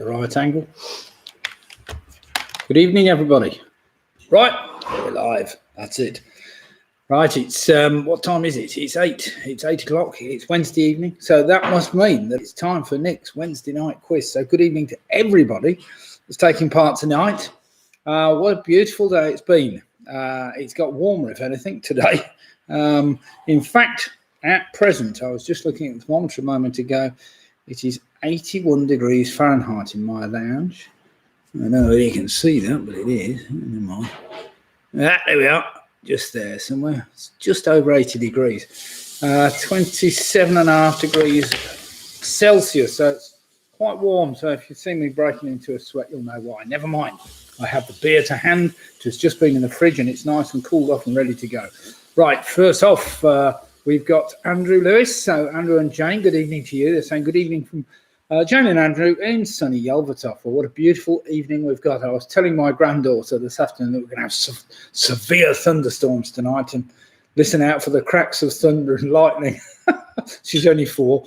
The right angle. Good evening, everybody. Right, we're live. That's it. Right, it's what time is it? It's 8. It's 8 o'clock. It's Wednesday evening. So that must mean that it's time for Nick's Wednesday night quiz. So good evening to everybody that's taking part tonight. What a beautiful day it's been. It's got warmer, if anything, today. In fact, at present, I was just looking at the thermometer a moment ago. It is 81 degrees Fahrenheit in my lounge. I don't know whether you can see that, but it is. Never mind. There we are. Just there somewhere. It's just over 80 degrees. 27.5 degrees Celsius. So it's quite warm. So if you see me breaking into a sweat, you'll know why. Never mind. I have the beer to hand. It's just been in the fridge and it's nice and cooled off and ready to go. Right, first off, we've got Andrew Lewis. So Andrew and Jane, good evening to you. They're saying good evening from Jane and Andrew in sunny Yelvertoft. Well, what a beautiful evening we've got. I was telling my granddaughter this afternoon that we're going to have severe thunderstorms tonight and listen out for the cracks of thunder and lightning. She's only 4.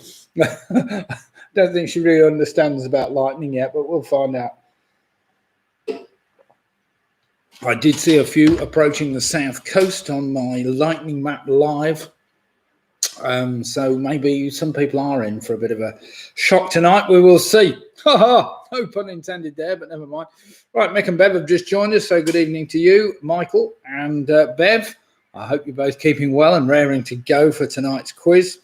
Don't think she really understands about lightning yet, but we'll find out. I did see a few approaching the south coast on my lightning map live. So maybe some people are in for a bit of a shock tonight. We will see. No pun intended there, but never mind. Right, Mick and Bev have just joined us. So good evening to you, Michael and Bev. I hope you're both keeping well and raring to go for tonight's quiz.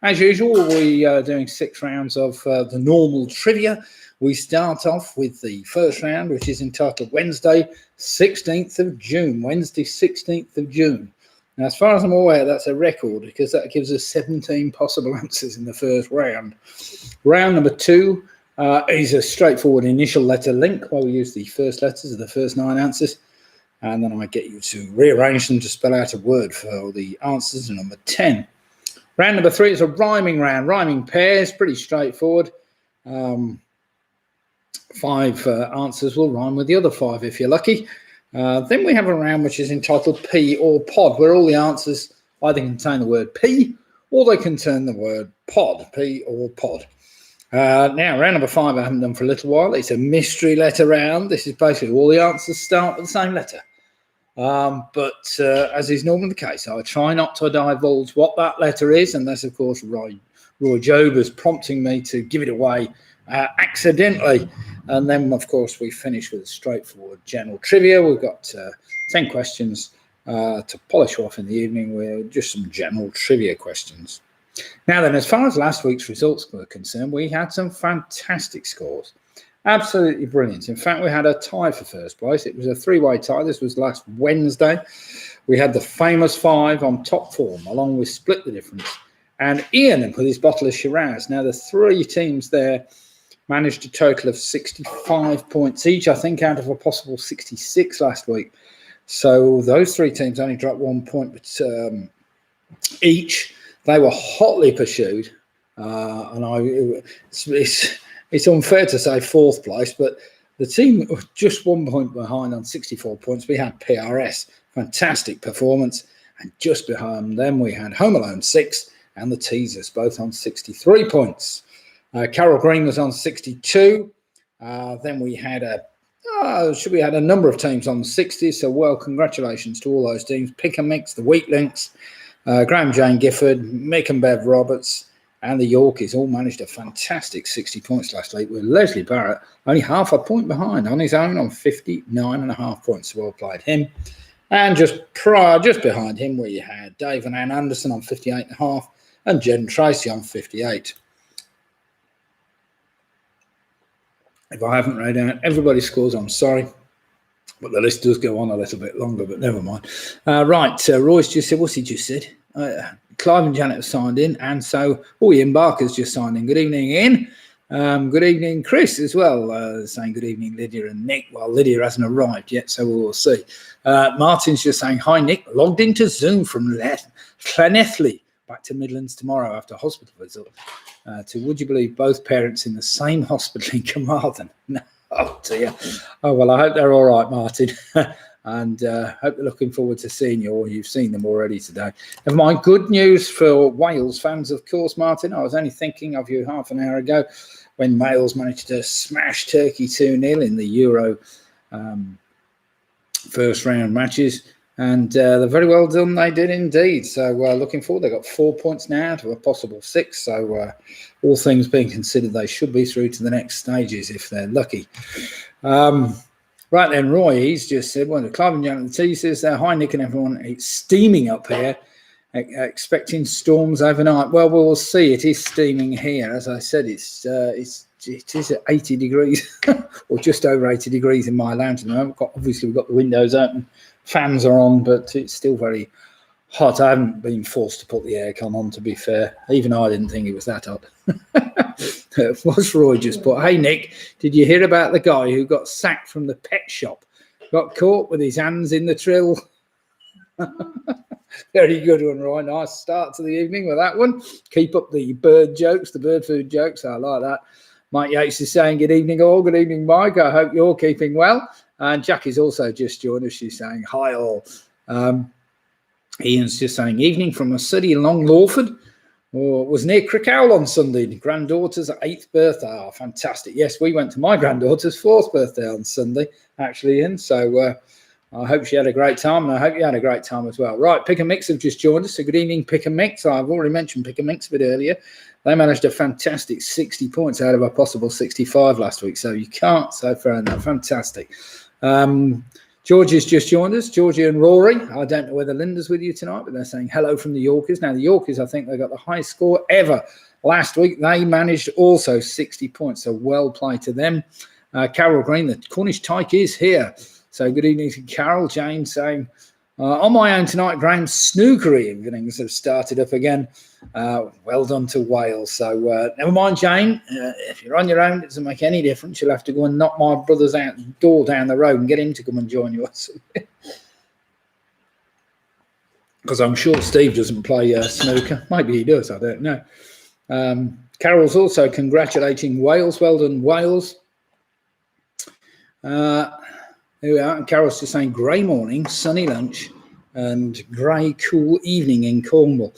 As usual, we are doing 6 rounds of the normal trivia. We start off with the first round, which is entitled Wednesday, 16th of June. Wednesday, 16th of June. Now, as far as I'm aware, that's a record because that gives us 17 possible answers in the first round. Round number 2 is a straightforward initial letter link where we use the first letters of the first 9 answers. And then I get you to rearrange them to spell out a word for the answers in number 10. Round number 3 is a rhyming round, rhyming pairs, pretty straightforward. 5 answers will rhyme with the other 5 if you're lucky. Then we have a round which is entitled P or Pod, where all the answers either contain the word P or they contain the word pod, P or Pod. Now, round number 5 I haven't done for a little while. It's a mystery letter round. This is basically all the answers start with the same letter. But as is normally the case, I try not to divulge what that letter is, unless, of course, Roy Job is prompting me to give it away accidentally. And then, of course, we finish with a straightforward general trivia. We've got 10 questions to polish off in the evening with just some general trivia questions. Now then, as far as last week's results were concerned, we had some fantastic scores. Absolutely brilliant. In fact, we had a tie for first place. It was a 3-way tie. This was last Wednesday. We had the famous 5 on top form, along with Split the Difference. And Ian with his bottle of Shiraz. Now, the 3 teams there managed a total of 65 points each, I think, out of a possible 66 last week. So those 3 teams only dropped 1 point each. They were hotly pursued. It's unfair to say 4th place, but the team just 1 point behind on 64 points. We had PRS, fantastic performance. And just behind them, we had Home Alone 6 and the Teasers, both on 63 points. Carol Green was on 62. Then we had a number of teams on the 60s. So, well, congratulations to all those teams. Pick and Mix, the Wheat Links, Graham Jane Gifford, Mick and Bev Roberts, and the Yorkies all managed a fantastic 60 points last week, with Leslie Barrett only half a point behind on his own on 59.5 points. So well played him. And just behind him, we had Dave and Ann Anderson on 58.5 and Jen Tracy on 58. If I haven't read out everybody's scores, I'm sorry. But the list does go on a little bit longer, but never mind. Royce just said, what's he just said? Clive and Janet have signed in, and so Ian Barker's just signed in. Good evening, Ian. Good evening, Chris, as well, saying good evening, Lydia and Nick. Well, Lydia hasn't arrived yet, so we'll see. Martin's just saying, hi, Nick. Logged into Zoom from Llanelli. Back to Midlands tomorrow after hospital visit. Would you believe both parents in the same hospital in Carmarthen? No, oh dear. Oh, well, I hope they're all right, Martin. And hope you're looking forward to seeing you, or you've seen them already today. Never mind, good news for Wales fans, of course, Martin. I was only thinking of you half an hour ago. when Wales managed to smash Turkey 2-0 in the Euro first round matches. And they're very well done, they did indeed. So looking forward, they've got 4 points now to a possible 6. So all things being considered, they should be through to the next stages if they're lucky. Right then, Roy, he's just said, well, the Clive and Jan T says, hi, Nick and everyone. It's steaming up here, expecting storms overnight. Well, we'll see. It is steaming here. As I said, it is at 80 degrees or just over 80 degrees in my lounge at the moment. Obviously, we've got the windows open. Fans are on, but it's still very hot. I haven't been forced to put the aircon on, to be fair. Even I didn't think it was that hot. What's Roy just put? Hey, Nick, did you hear about the guy who got sacked from the pet shop? Got caught with his hands in the trill. Very good one, Roy. Nice start to the evening with that one. Keep up the bird jokes, the bird food jokes. I like that. Mike Yates is saying, good evening all. Good evening, Mike. I hope you're keeping well. And Jack is also just joined us. She's saying, hi all. Ian's just saying, evening from a city along Lawford. Or was near Crickhowell on Sunday. Granddaughter's 8th birthday. Oh, fantastic. Yes, we went to my granddaughter's 4th birthday on Sunday, actually, Ian. So I hope she had a great time, and I hope you had a great time as well. Right, Pick and Mix have just joined us. So good evening, Pick and Mix. I've already mentioned Pick and Mix a bit earlier. They managed a fantastic 60 points out of a possible 65 last week. So you can't say fair enough. Fantastic. George has just joined us. Georgie and Rory. I don't know whether Linda's with you tonight, but they're saying hello from the Yorkers. Now, the Yorkers, I think they got the highest score ever last week. They managed also 60 points, so well played to them. Carol Green, the Cornish Tyke is here. So good evening to Carol. Jane saying, on my own tonight, Graham's snookery evenings have started up again. Well done to Wales. So never mind, Jane. If you're on your own, it doesn't make any difference. You'll have to go and knock my brother's door down the road and get him to come and join you. Because I'm sure Steve doesn't play snooker. Maybe he does. I don't know. Carol's also congratulating Wales. Well done, Wales. Here we are. And Carol's just saying grey morning, sunny lunch, and grey, cool evening in Cornwall.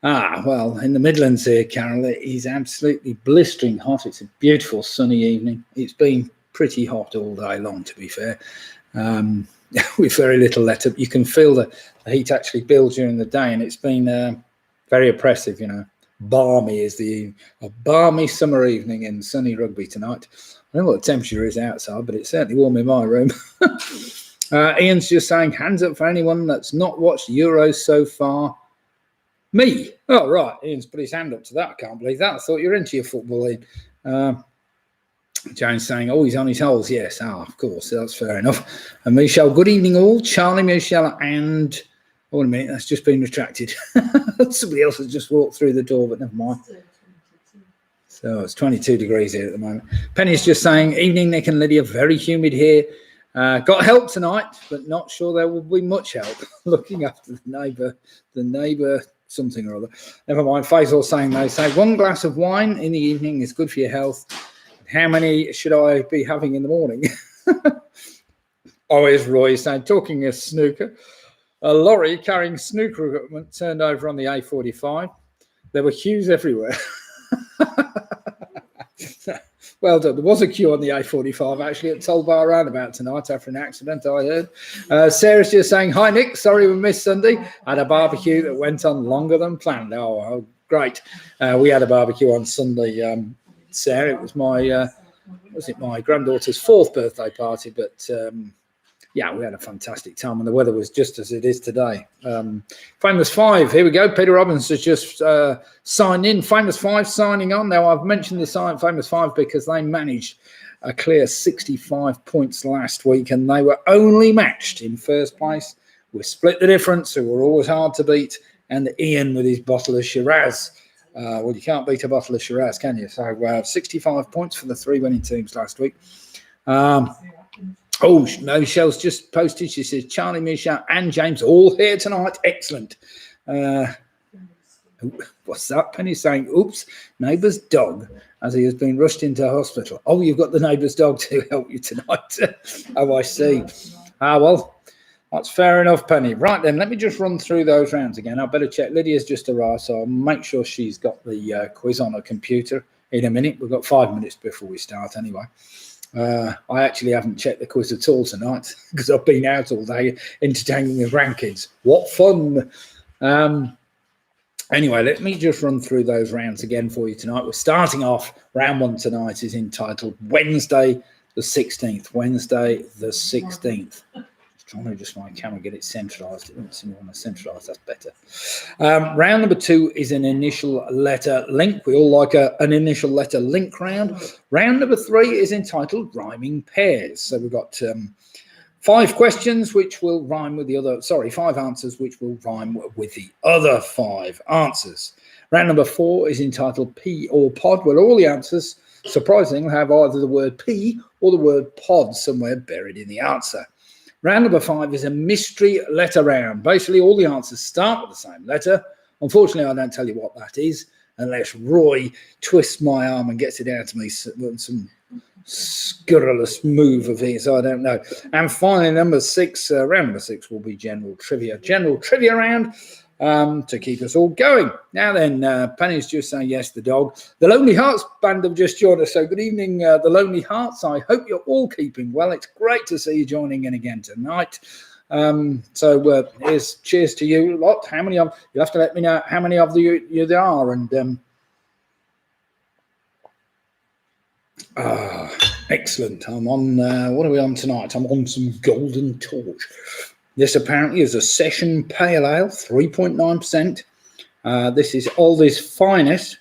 Well, in the Midlands here, Carol, it is absolutely blistering hot. It's a beautiful sunny evening. It's been pretty hot all day long, to be fair. With very little let up. You can feel the heat actually build during the day, and it's been very oppressive, you know. Balmy is a balmy summer evening in sunny Rugby tonight. I don't know what the temperature is outside, but it's certainly warm in my room. Ian's just saying, hands up for anyone that's not watched Euros so far. Me? Oh, right. Ian's put his hand up to that. I can't believe that. I thought you were into your football, Ian. Jane's saying, oh, he's on his holes. Yes, of course. That's fair enough. And Michelle, good evening all. Charlie, Michelle, and... Oh, wait a minute. That's just been retracted. Somebody else has just walked through the door, but never mind. So it's 22 degrees here at the moment. Penny's just saying, evening, Nick and Lydia, very humid here. Got help tonight, but not sure there will be much help looking after the neighbour something or other. Never mind. Faisal saying, they say, one glass of wine in the evening is good for your health. How many should I be having in the morning? Oh, here's Roy saying, talking of snooker, a lorry carrying snooker equipment turned over on the A45. There were queues everywhere. Well done. There was a queue on the A45 actually at Tollbar Roundabout tonight after an accident, I heard. Sarah's just saying, hi, Nick. Sorry we missed Sunday. Had a barbecue that went on longer than planned. Oh great. We had a barbecue on Sunday, Sarah. It was my granddaughter's 4th birthday party, but yeah, we had a fantastic time, and the weather was just as it is today. Famous Five, here we go. Peter Robbins has just signed in. Famous Five signing on. Now, I've mentioned this Famous Five because they managed a clear 65 points last week, and they were only matched in first place with Split the Difference, who were always hard to beat, and Ian with his bottle of Shiraz. Well, you can't beat a bottle of Shiraz, can you? So 65 points for the 3 winning teams last week. Oh, Michelle's just posted. She says, Charlie, Michelle, and James all here tonight. Excellent. What's that? Penny's saying, oops, neighbour's dog, as he has been rushed into hospital. Oh, you've got the neighbour's dog to help you tonight. Oh, I see. Well, that's fair enough, Penny. Right, then, let me just run through those rounds again. I better check. Lydia's just arrived, so I'll make sure she's got the quiz on her computer. in a minute. We've got 5 minutes before we start anyway. I actually haven't checked the quiz at all tonight because I've been out all day entertaining the grandkids. What fun! Anyway, let me just run through those rounds again for you tonight. We're starting off. Round 1 tonight is entitled Wednesday the 16th. Wednesday the 16th. Trying to just my camera get it centralized. It doesn't seem to want to centralize. That's better. Round number 2 is an initial letter link. We all like an initial letter link round. Round number 3 is entitled Rhyming Pairs. So we've got 5 questions which will rhyme with the other. Sorry, 5 answers which will rhyme with the other 5 answers. Round number 4 is entitled P or Pod, where all the answers, surprisingly, have either the word P or the word pod somewhere buried in the answer. Round number 5 is a mystery letter round. Basically, all the answers start with the same letter. Unfortunately, I don't tell you what that is unless Roy twists my arm and gets it out to me with some scurrilous move of his. I don't know. And finally, number 6, round number 6 will be general trivia. General trivia round to keep us all going. Now then, Penny's just saying yes, the dog. The Lonely Hearts Band have just joined us. So good evening, the Lonely Hearts. I hope you're all keeping well. It's great to see you joining in again tonight. Here's cheers to you lot. How many of you have to let me know how many of you there are, and excellent. I'm on what are we on tonight? I'm on some Golden Torch. This apparently is a session pale ale, 3.9%. This is Aldi's Finest,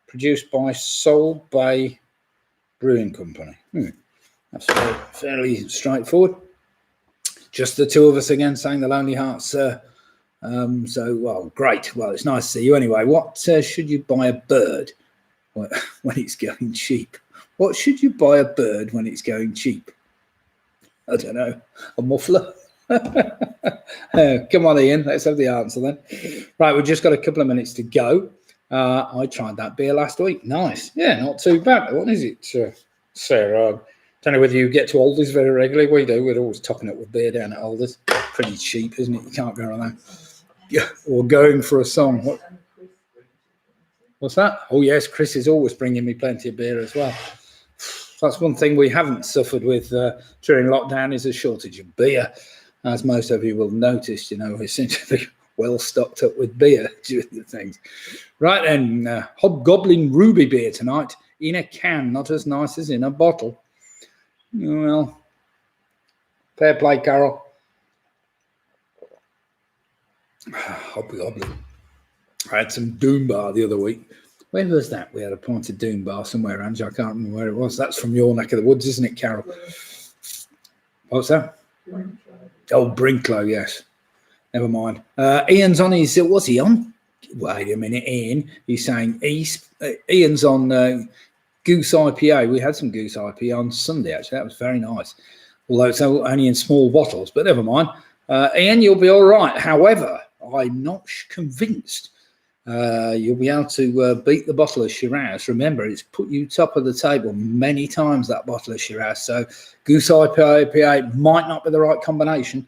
produced by Soul Bay Brewing Company. That's fairly straightforward. Just the two of us again saying the Lonely Hearts. Well, great. Well, it's nice to see you anyway. What should you buy a bird when it's going cheap? What should you buy a bird when it's going cheap? I don't know. A muffler? Come on, Ian. Let's have the answer then. Right, we've just got a couple of minutes to go. I tried that beer last week. Nice. Yeah, not too bad. What is it, Sarah? Don't know whether you get to Aldi's very regularly. We do. We're always topping up with beer down at Aldi's. Pretty cheap, isn't it? You can't go around that. Yeah, or going for a song. What's that? Oh, yes, Chris is always bringing me plenty of beer as well. That's one thing we haven't suffered with during lockdown is a shortage of beer. As most of you will notice, we seem to be well stocked up with beer during the things. Right then, Hobgoblin Ruby beer tonight in a can, not as nice as in a bottle. Well, fair play, Carol. Hobgoblin. I had some Doom Bar the other week. Where was that? We had a pint of Doom Bar somewhere, Angie. I can't remember where it was. That's from your neck of the woods, isn't it, Carol? What's that? Oh, Brinklow, yes. Never mind. Ian's on his... What's he on? Wait a minute, Ian. He's saying Ian's on Goose IPA. We had some Goose IPA on Sunday, actually. That was very nice. Although it's only in small bottles, but never mind. Ian, you'll be all right. However, I'm not convinced you'll be able to beat the bottle of Shiraz. Remember, it's put you top of the table many times, that bottle of Shiraz. So Goose IPA might not be the right combination.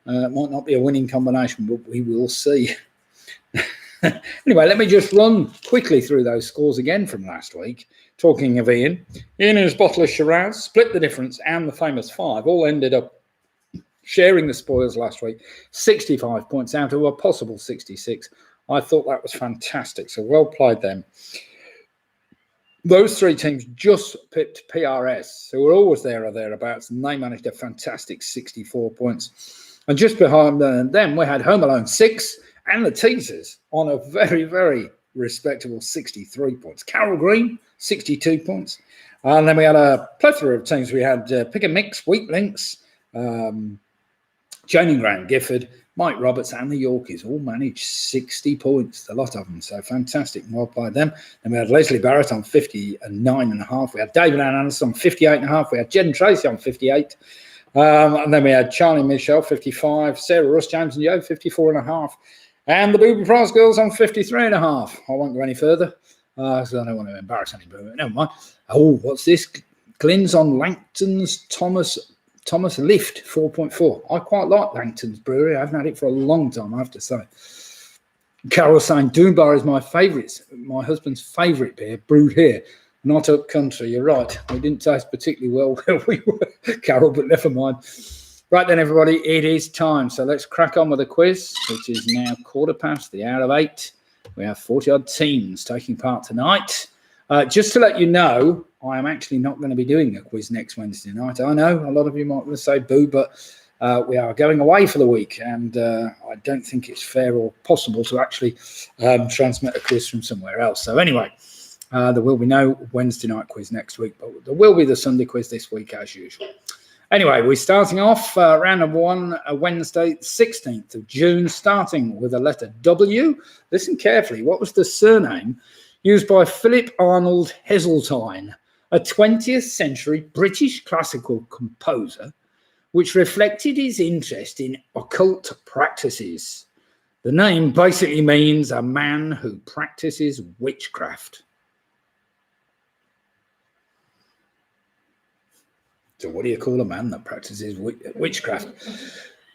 It might not be a winning combination, but we will see. Anyway, let me just run quickly through those scores again from last week. Talking of Ian and his bottle of Shiraz, Split the Difference, and the famous 5 all ended up sharing the spoils last week. 65 points out of a possible 66. I thought that was fantastic. So well played them. Those 3 teams just pipped PRS, who were always there or thereabouts, and they managed a fantastic 64 points. And just behind them, we had Home Alone 6 and the Teasers on a very, very respectable 63 points. Carol Green, 62 points. And then we had a plethora of teams. We had Pick and Mix, Wheat Links, Jane and Graham Gifford, Mike Roberts and the Yorkies all managed 60 points, a lot of them. So fantastic. Well played them. Then we had Leslie Barrett on 59.5. We had David Ann Anderson on 58.5. We had Jen Tracy on 58. And then we had Charlie Michelle, 55. Sarah Russ, James and Joe, 54.5. And the Booby Prize Girls on 53.5. I won't go any further. So I don't want to embarrass anybody. Never mind. Oh, what's this? Glyn's on Langton's Thomas Lift, 4.4. I quite like Langton's Brewery. I haven't had it for a long time, I have to say. Carol saying Doom Bar is my favourite, my husband's favourite beer, brewed here. Not up country. You're right. We didn't taste particularly well where we were, Carol, but never mind. Right then, everybody, it is time. So let's crack on with the quiz, which is now 8:15. We have 40-odd teams taking part tonight. Just to let you know, I am actually not going to be doing a quiz next Wednesday night. I know a lot of you might want to say boo, but we are going away for the week, and I don't think it's fair or possible to actually transmit a quiz from somewhere else. So anyway, there will be no Wednesday night quiz next week, but there will be the Sunday quiz this week as usual. Anyway, we're starting off round number one, Wednesday, 16th of June, starting with the letter W. Listen carefully. What was the surname used by Philip Arnold Heseltine, a 20th century British classical composer, which reflected his interest in occult practices? The name basically means a man who practices witchcraft. So what do you call a man that practices witchcraft?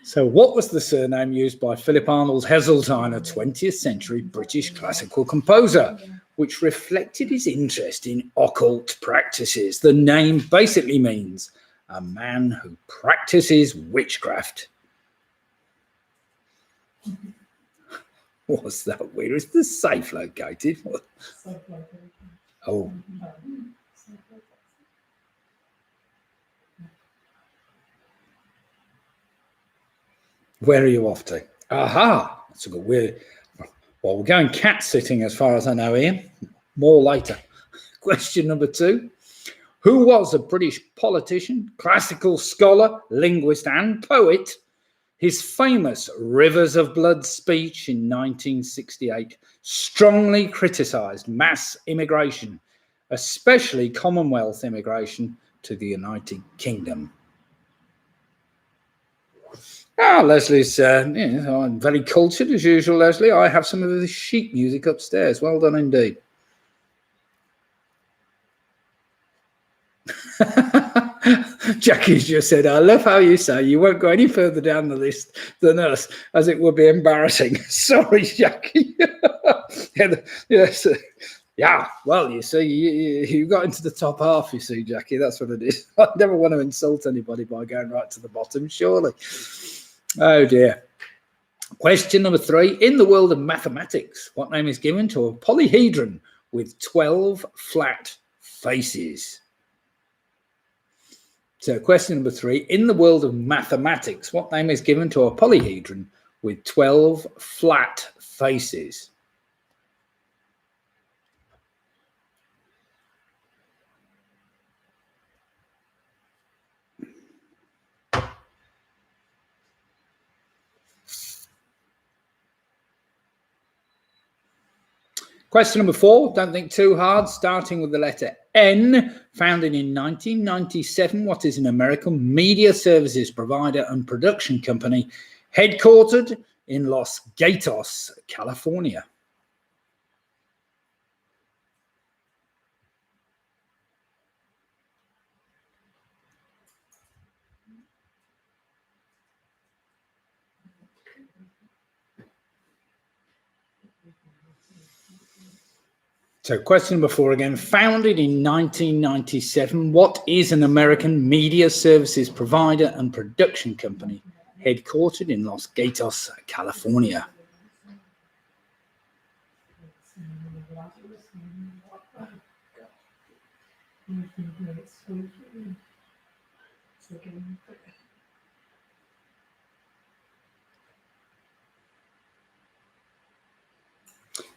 So what was the surname used by Philip Arnold Heseltine, a 20th century British classical composer, which reflected his interest in occult practices? The name basically means a man who practices witchcraft. What's that? Where is the safe located? Oh. Where are you off to? Aha! That's a good word. Well, we're going cat sitting as far as I know, Ian. More later. Question number 2. Who was a British politician, classical scholar, linguist and poet? His famous Rivers of Blood speech in 1968 strongly criticised mass immigration, especially Commonwealth immigration to the United Kingdom. Leslie's I'm very cultured as usual, Leslie. I have some of the sheet music upstairs. Well done indeed. Jackie's just said, I love how you say you won't go any further down the list than us, as it would be embarrassing. Sorry, Jackie. Yes. Yeah, well, you see, you got into the top half, you see, Jackie. That's what it is. I never want to insult anybody by going right to the bottom, surely. Oh, dear. Question number 3. In the world of mathematics, what name is given to a polyhedron with 12 flat faces? So question number 3. In the world of mathematics, what name is given to a polyhedron with 12 flat faces? Question number 4, don't think too hard, starting with the letter N. Founded in 1997, what is an American media services provider and production company headquartered in Los Gatos, California? So question number 4 again, founded in 1997, what is an American media services provider and production company headquartered in Los Gatos, California?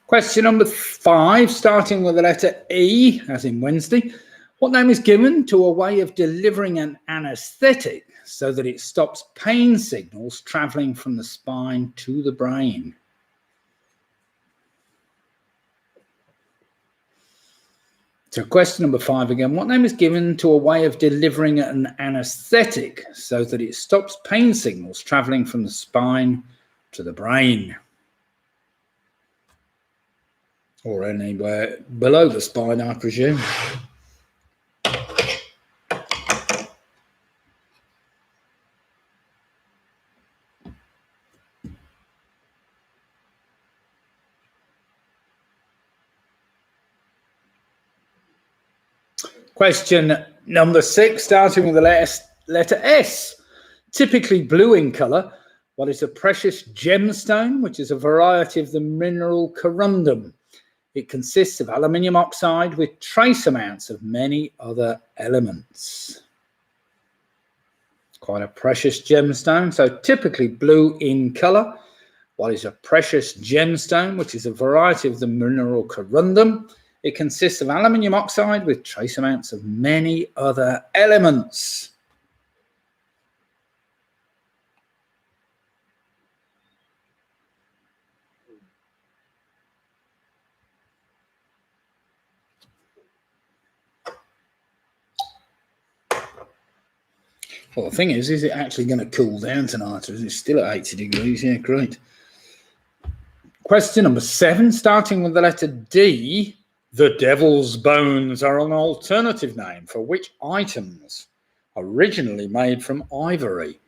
Question number 5, starting with the letter E, as in Wednesday. What name is given to a way of delivering an anaesthetic so that it stops pain signals travelling from the spine to the brain? So question number 5 again. What name is given to a way of delivering an anaesthetic so that it stops pain signals travelling from the spine to the brain? Or anywhere below the spine, I presume. Question number 6, starting with the letter S. Typically blue in colour, what is a precious gemstone, which is a variety of the mineral corundum? It consists of aluminium oxide with trace amounts of many other elements. Quite a precious gemstone. So typically blue in colour. What is a precious gemstone, which is a variety of the mineral corundum? It consists of aluminium oxide with trace amounts of many other elements. Well, the thing is it actually going to cool down tonight, or is it still at 80 degrees? Yeah, great. Question number 7, starting with the letter D. The devil's bones are an alternative name for which items originally made from ivory?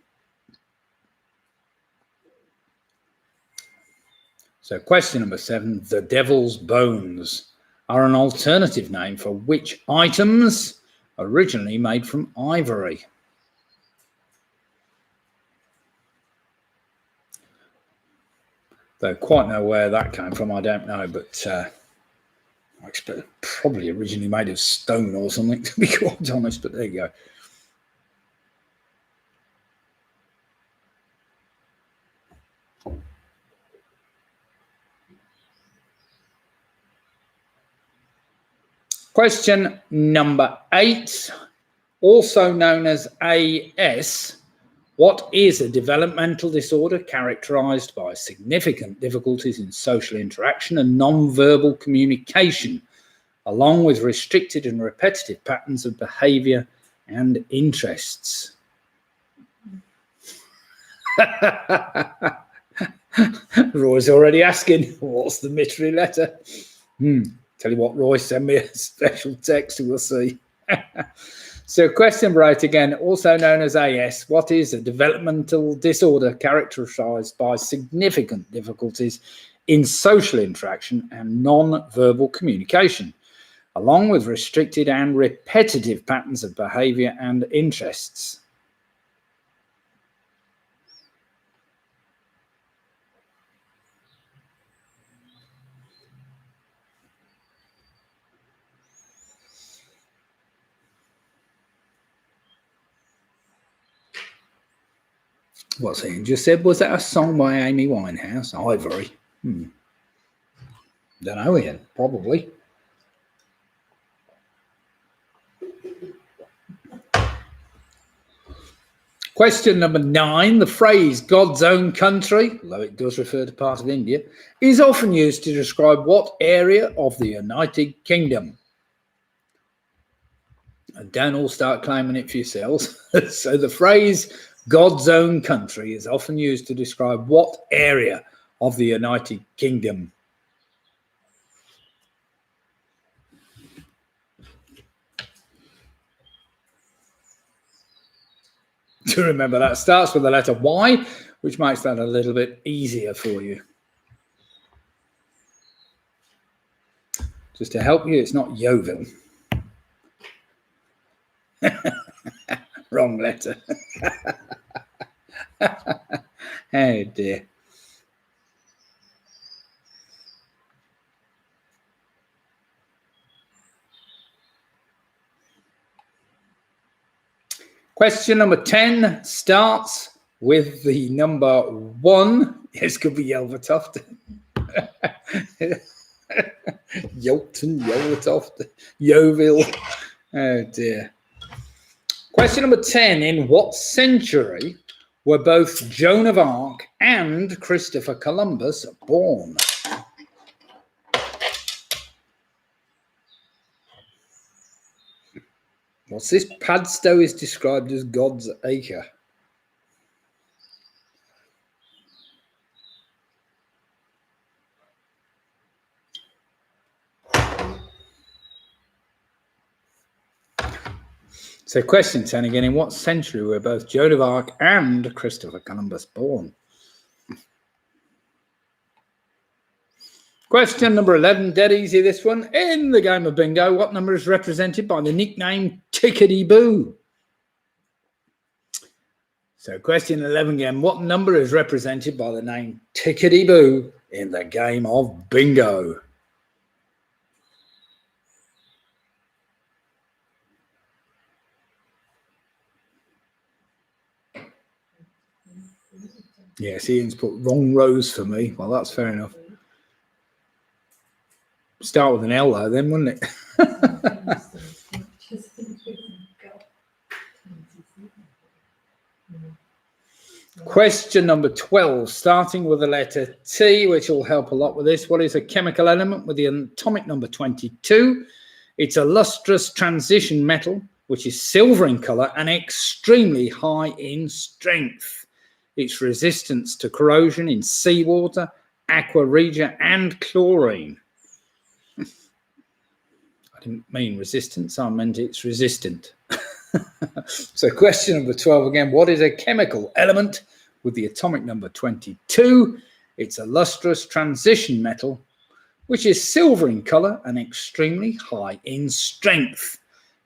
So question number 7, the devil's bones are an alternative name for which items originally made from ivory? Though quite know where that came from, I don't know, but I expect probably originally made of stone or something, to be quite honest, but there you go. Question number 8, also known as AS. What is a developmental disorder characterized by significant difficulties in social interaction and non-verbal communication, along with restricted and repetitive patterns of behavior and interests? Roy's already asking, what's the mystery letter? Tell you what, Roy, send me a special text and we'll see. So question number 8 again, also known as AS. What is a developmental disorder characterized by significant difficulties in social interaction and non-verbal communication, along with restricted and repetitive patterns of behavior and interests? What's he just said? Was that a song by Amy Winehouse? Ivory. Don't know, Ian. Probably. Question number 9. The phrase God's own country, although it does refer to part of India, is often used to describe what area of the United Kingdom? And don't all start claiming it for yourselves. So the phrase God's own country is often used to describe what area of the United Kingdom? To remember, that starts with the letter Y, which makes that a little bit easier for you. Just to help you, it's not Yeovil. Wrong letter. Oh dear. Question number 10 starts with the number 1. This could be Yelvertoft. Yolton, Yelvertoft, Yeovil. Oh dear. Question number 10. In what century were both Joan of Arc and Christopher Columbus born? What's this? Padstow is described as God's acre. So question 10 again, in what century were both Joan of Arc and Christopher Columbus born? Question number 11, dead easy this one. In the game of bingo, what number is represented by the nickname Tickety-Boo? So question 11 again, what number is represented by the name Tickety-Boo in the game of bingo? Yes, Ian's put wrong rows for me. Well, that's fair enough. Start with an L though, then, wouldn't it? Question number 12, starting with the letter T, which will help a lot with this. What is a chemical element with the atomic number 22? It's a lustrous transition metal, which is silver in colour and extremely high in strength. Its resistance to corrosion in seawater, aqua regia, and chlorine. I didn't mean resistance, I meant it's resistant. So question number 12 again, what is a chemical element with the atomic number 22? It's a lustrous transition metal, which is silver in colour and extremely high in strength.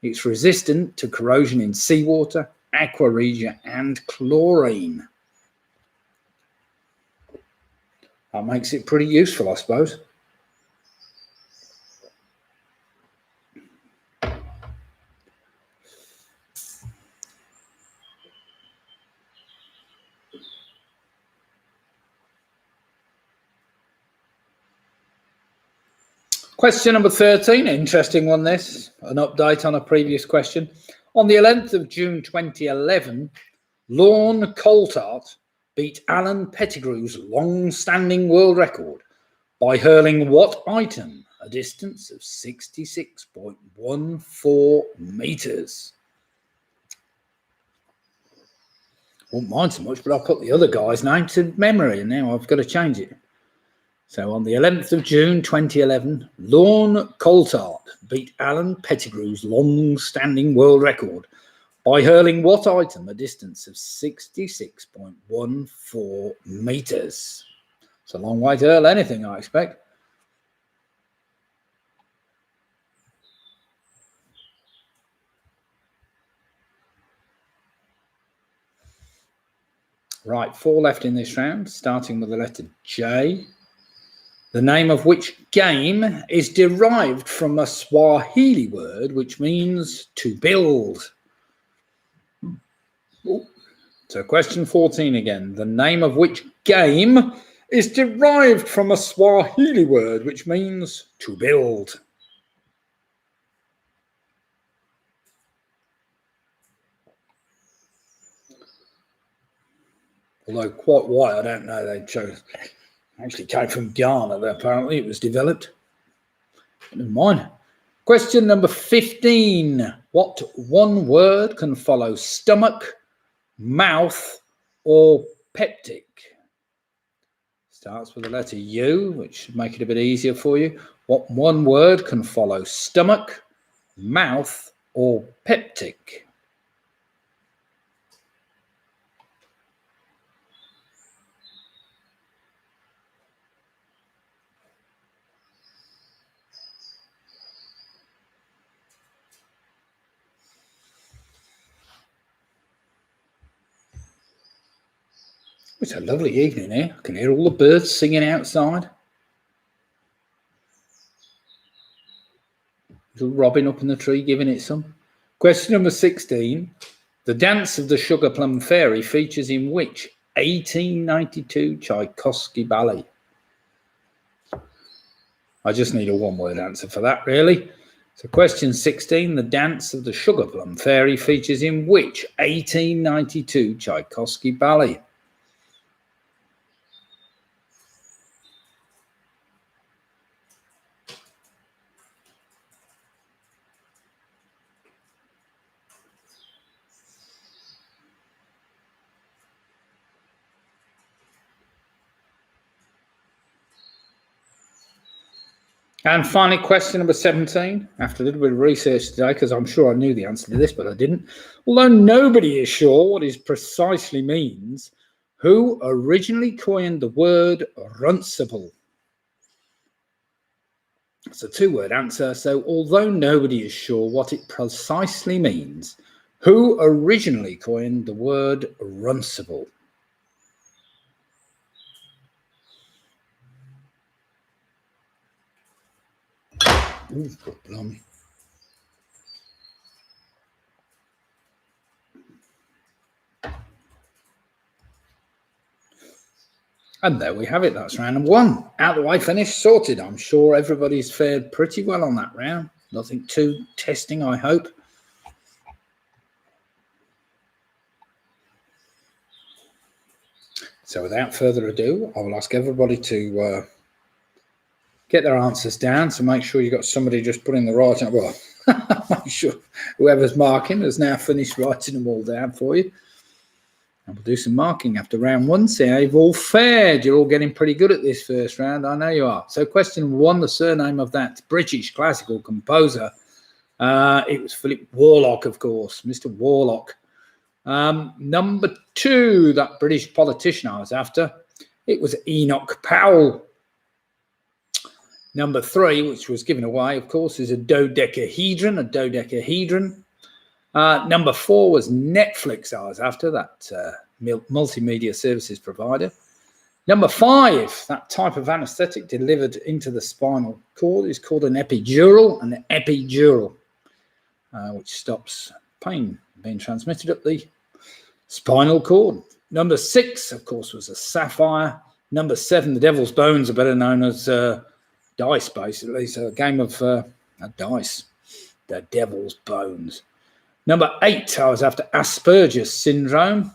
It's resistant to corrosion in seawater, aqua regia, and chlorine. That makes it pretty useful, I suppose. Question number 13, interesting one this, an update on a previous question. On the 11th of June 2011, Lorne Coulthard beat Alan Pettigrew's long-standing world record by hurling what item a distance of 66.14 metres? Won't mind so much, but I'll put the other guy's name to memory, and now I've got to change it. So on the 11th of June 2011, Lorne Coulthard beat Alan Pettigrew's long-standing world record by hurling what item a distance of 66.14 metres? It's a long way to hurl anything, I expect. Right, 4 left in this round, starting with the letter J. The name of which game is derived from a Swahili word which means to build. So question 14 again. The name of which game is derived from a Swahili word which means to build. Although quite why, I don't know, they chose. Actually came from Ghana, apparently it was developed. Never mind. Question number 15. What one word can follow stomach, mouth, or peptic? Starts with the letter U, which should make it a bit easier for you. What one word can follow stomach, mouth, or peptic? It's a lovely evening here. I can hear all the birds singing outside. Little robin up in the tree giving it some. Question number 16. The Dance of the Sugar Plum Fairy features in which 1892 Tchaikovsky ballet? I just need a one-word answer for that, really. So question 16. The Dance of the Sugar Plum Fairy features in which 1892 Tchaikovsky ballet? And finally, question number 17, after a little bit of research today, because I'm sure I knew the answer to this, but I didn't. Although nobody is sure what it precisely means, who originally coined the word runcible? It's a two-word answer, so although nobody is sure what it precisely means, who originally coined the word runcible? Ooh, good blimey. And there we have it. That's round number one. Out of the way, finished, sorted. I'm sure everybody's fared pretty well on that round. Nothing too testing, I hope. So without further ado, I will ask everybody to get their answers down. So make sure you've got somebody just putting the right answer. Well, make sure whoever's marking has now finished writing them all down for you. And we'll do some marking after round one. See how you've all fared. You're all getting pretty good at this first round. I know you are. So question one, the surname of that British classical composer. It was Philip Warlock, of course, Mr. Warlock. Number two, that British politician I was after. It was Enoch Powell. Number three, which was given away, of course, is a dodecahedron. Number four was Netflix I was after, that multimedia services provider. Number five, that type of anesthetic delivered into the spinal cord is called an epidural, which stops pain being transmitted up the spinal cord. Number six, of course, was a sapphire. Number seven, the devil's bones are better known as dice, basically. So a game of dice, the devil's bones. Number eight, I was after Asperger's syndrome.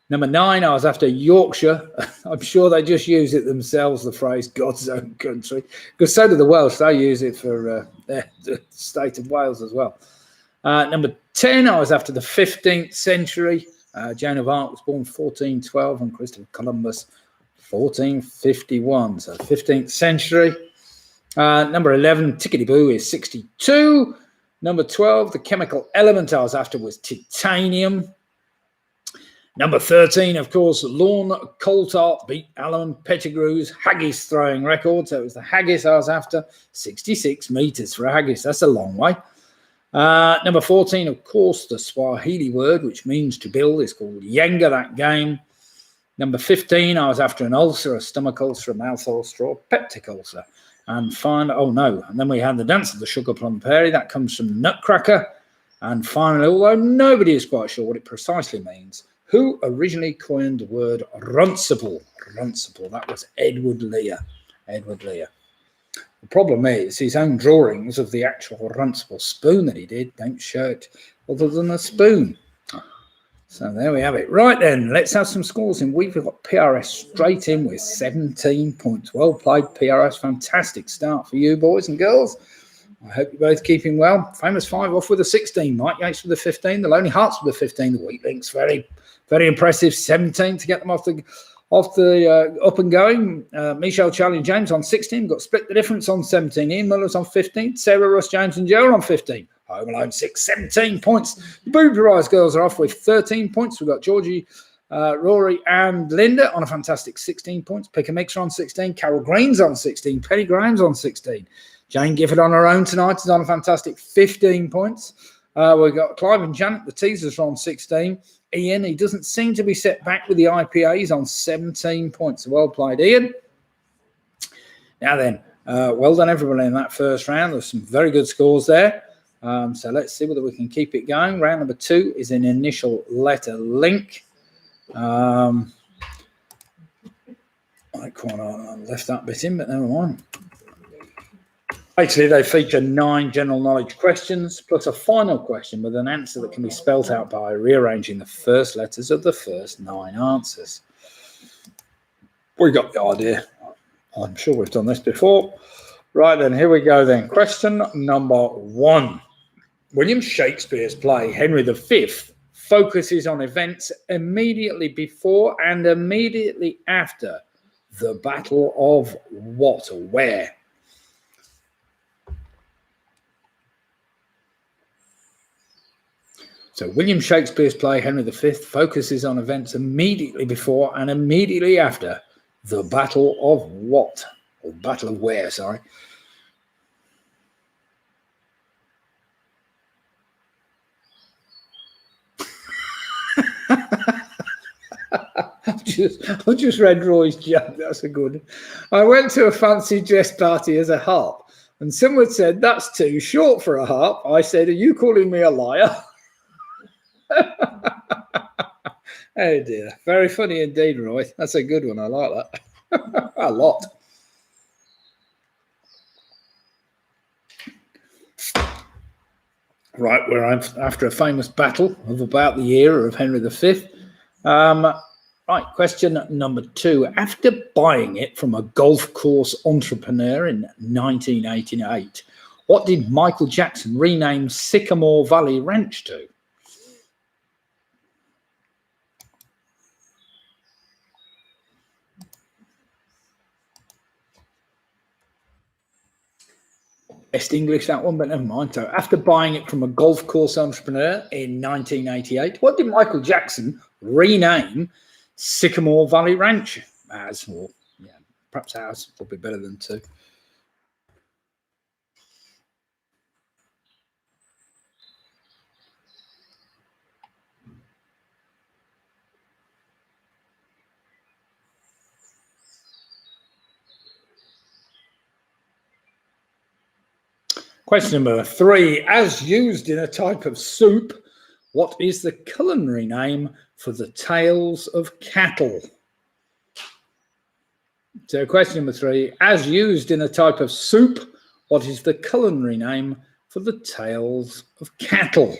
Number nine, I was after Yorkshire. I'm sure they just use it themselves, the phrase God's own country, because so do the Welsh. They use it for the state of Wales as well. Number 10, I was after the 15th century. Joan of Arc was born 1412 and Christopher Columbus 1451. So 15th century. Number 11, Tickety-Boo is 62. Number 12, the chemical element I was after was titanium. Number 13, of course, Lorne Coulthart beat Alan Pettigrew's haggis throwing record. So it was the haggis I was after, 66 metres for a haggis. That's a long way. Number 14, of course, the Swahili word, which means to build, is called yenga, that game. Number 15, I was after an ulcer, a stomach ulcer, a mouth ulcer, or peptic ulcer. And then we had the dance of the sugar plum fairy. That comes from Nutcracker. And finally, although nobody is quite sure what it precisely means, who originally coined the word runcible? Runcible, that was Edward Lear. The problem is his own drawings of the actual runcible spoon that he did don't show it other than a spoon. So there we have it. Right then, let's have some scores in. We've got PRS straight in with 17 points. Well played, PRS. Fantastic start for you, boys and girls. I hope you're both keeping well. Famous Five off with a 16. Mike Yates with a 15. The Lonely Hearts with a 15. The Wheat Links, very, very impressive. 17 to get them off the up and going. Michelle, Charlie and James on 16. Got split the difference on 17. Ian Muller's on 15. Sarah, Russ, James and Joe on 15. Home Alone 6, 17 points. The Booby Rise girls are off with 13 points. We've got Georgie, Rory and Linda on a fantastic 16 points. Pick a Mixer on 16. Carol Green's on 16. Penny Graham's on 16. Jane Gifford on her own tonight is on a fantastic 15 points. We've got Clive and Janet, the teasers, are on 16. Ian, he doesn't seem to be set back with the IPAs on 17 points. Well played, Ian. Now then, well done everybody in that first round. There's some very good scores there. So let's see whether we can keep it going. Round number 2 is an initial letter link. I left that bit in, but never mind. Basically, they feature 9 general knowledge questions plus a final question with an answer that can be spelt out by rearranging the first letters of the first 9 answers. We got the idea. I'm sure we've done this before. Right then, here we go then. Question number 1. William Shakespeare's play Henry V focuses on events immediately before and immediately after the Battle of what or where? So William Shakespeare's play Henry V focuses on events immediately before and immediately after the Battle of what? Or Battle of where, sorry. I just read Roy's joke. That's a good one. I went to a fancy dress party as a harp, and someone said, "That's too short for a harp." I said, "Are you calling me a liar?" Oh dear. Very funny indeed, Roy. That's a good one. I like that. A lot. Right, we're after a famous battle of about the era of Henry V. Right, question number 2. After buying it from a golf course entrepreneur in 1988, what did Michael Jackson rename Sycamore Valley Ranch to? Best English, that one, but never mind. So after buying it from a golf course entrepreneur in 1988, what did Michael Jackson rename Sycamore Valley Ranch as? Or yeah, perhaps as, probably better than to. Question number 3. As used in a type of soup, what is the culinary name for the tails of cattle? So question number 3. As used in a type of soup, what is the culinary name for the tails of cattle?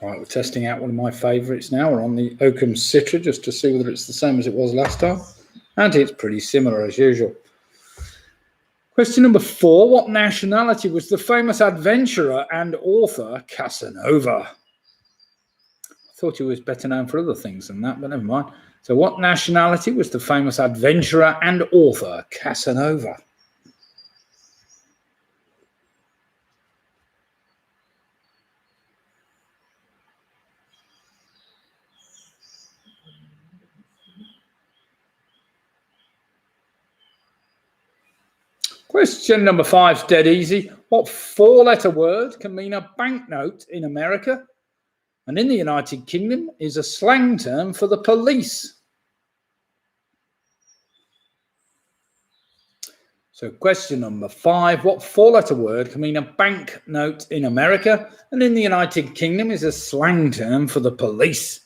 Right, we're testing out one of my favourites now. We're on the Oakham Citra just to see whether it's the same as it was last time. And it's pretty similar as usual. Question number 4. What nationality was the famous adventurer and author Casanova? I thought he was better known for other things than that, but never mind. So what nationality was the famous adventurer and author Casanova? Question number 5 is dead easy. What 4-letter word can mean a banknote in America and in the United Kingdom is a slang term for the police? So question number 5, what 4-letter word can mean a banknote in America and in the United Kingdom is a slang term for the police?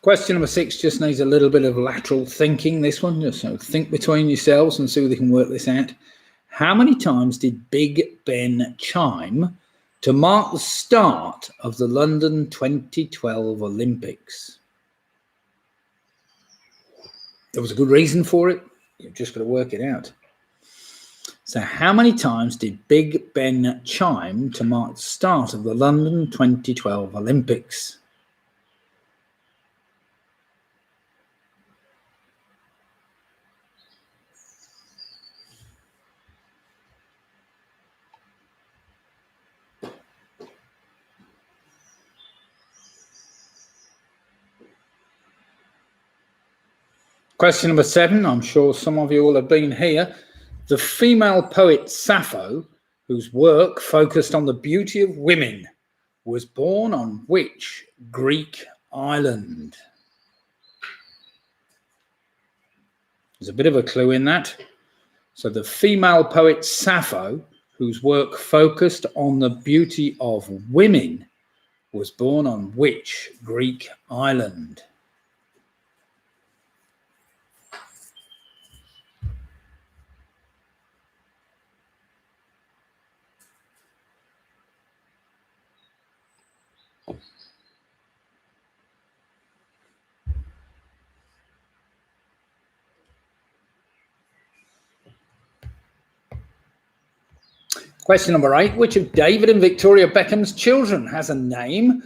Question number 6 just needs a little bit of lateral thinking, this one. Just so think between yourselves and see whether you can work this out. How many times did Big Ben chime to mark the start of the London 2012 Olympics? There was a good reason for it. You've just got to work it out. So how many times did Big Ben chime to mark the start of the London 2012 Olympics? Question number 7, I'm sure some of you will have been here. The female poet Sappho, whose work focused on the beauty of women, was born on which Greek island? There's a bit of a clue in that. So the female poet Sappho, whose work focused on the beauty of women, was born on which Greek island? Question number 8, which of David and Victoria Beckham's children has a name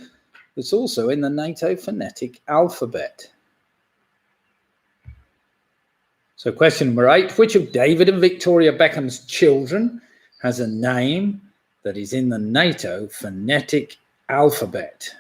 that's also in the NATO phonetic alphabet? So question number 8, which of David and Victoria Beckham's children has a name that is in the NATO phonetic alphabet?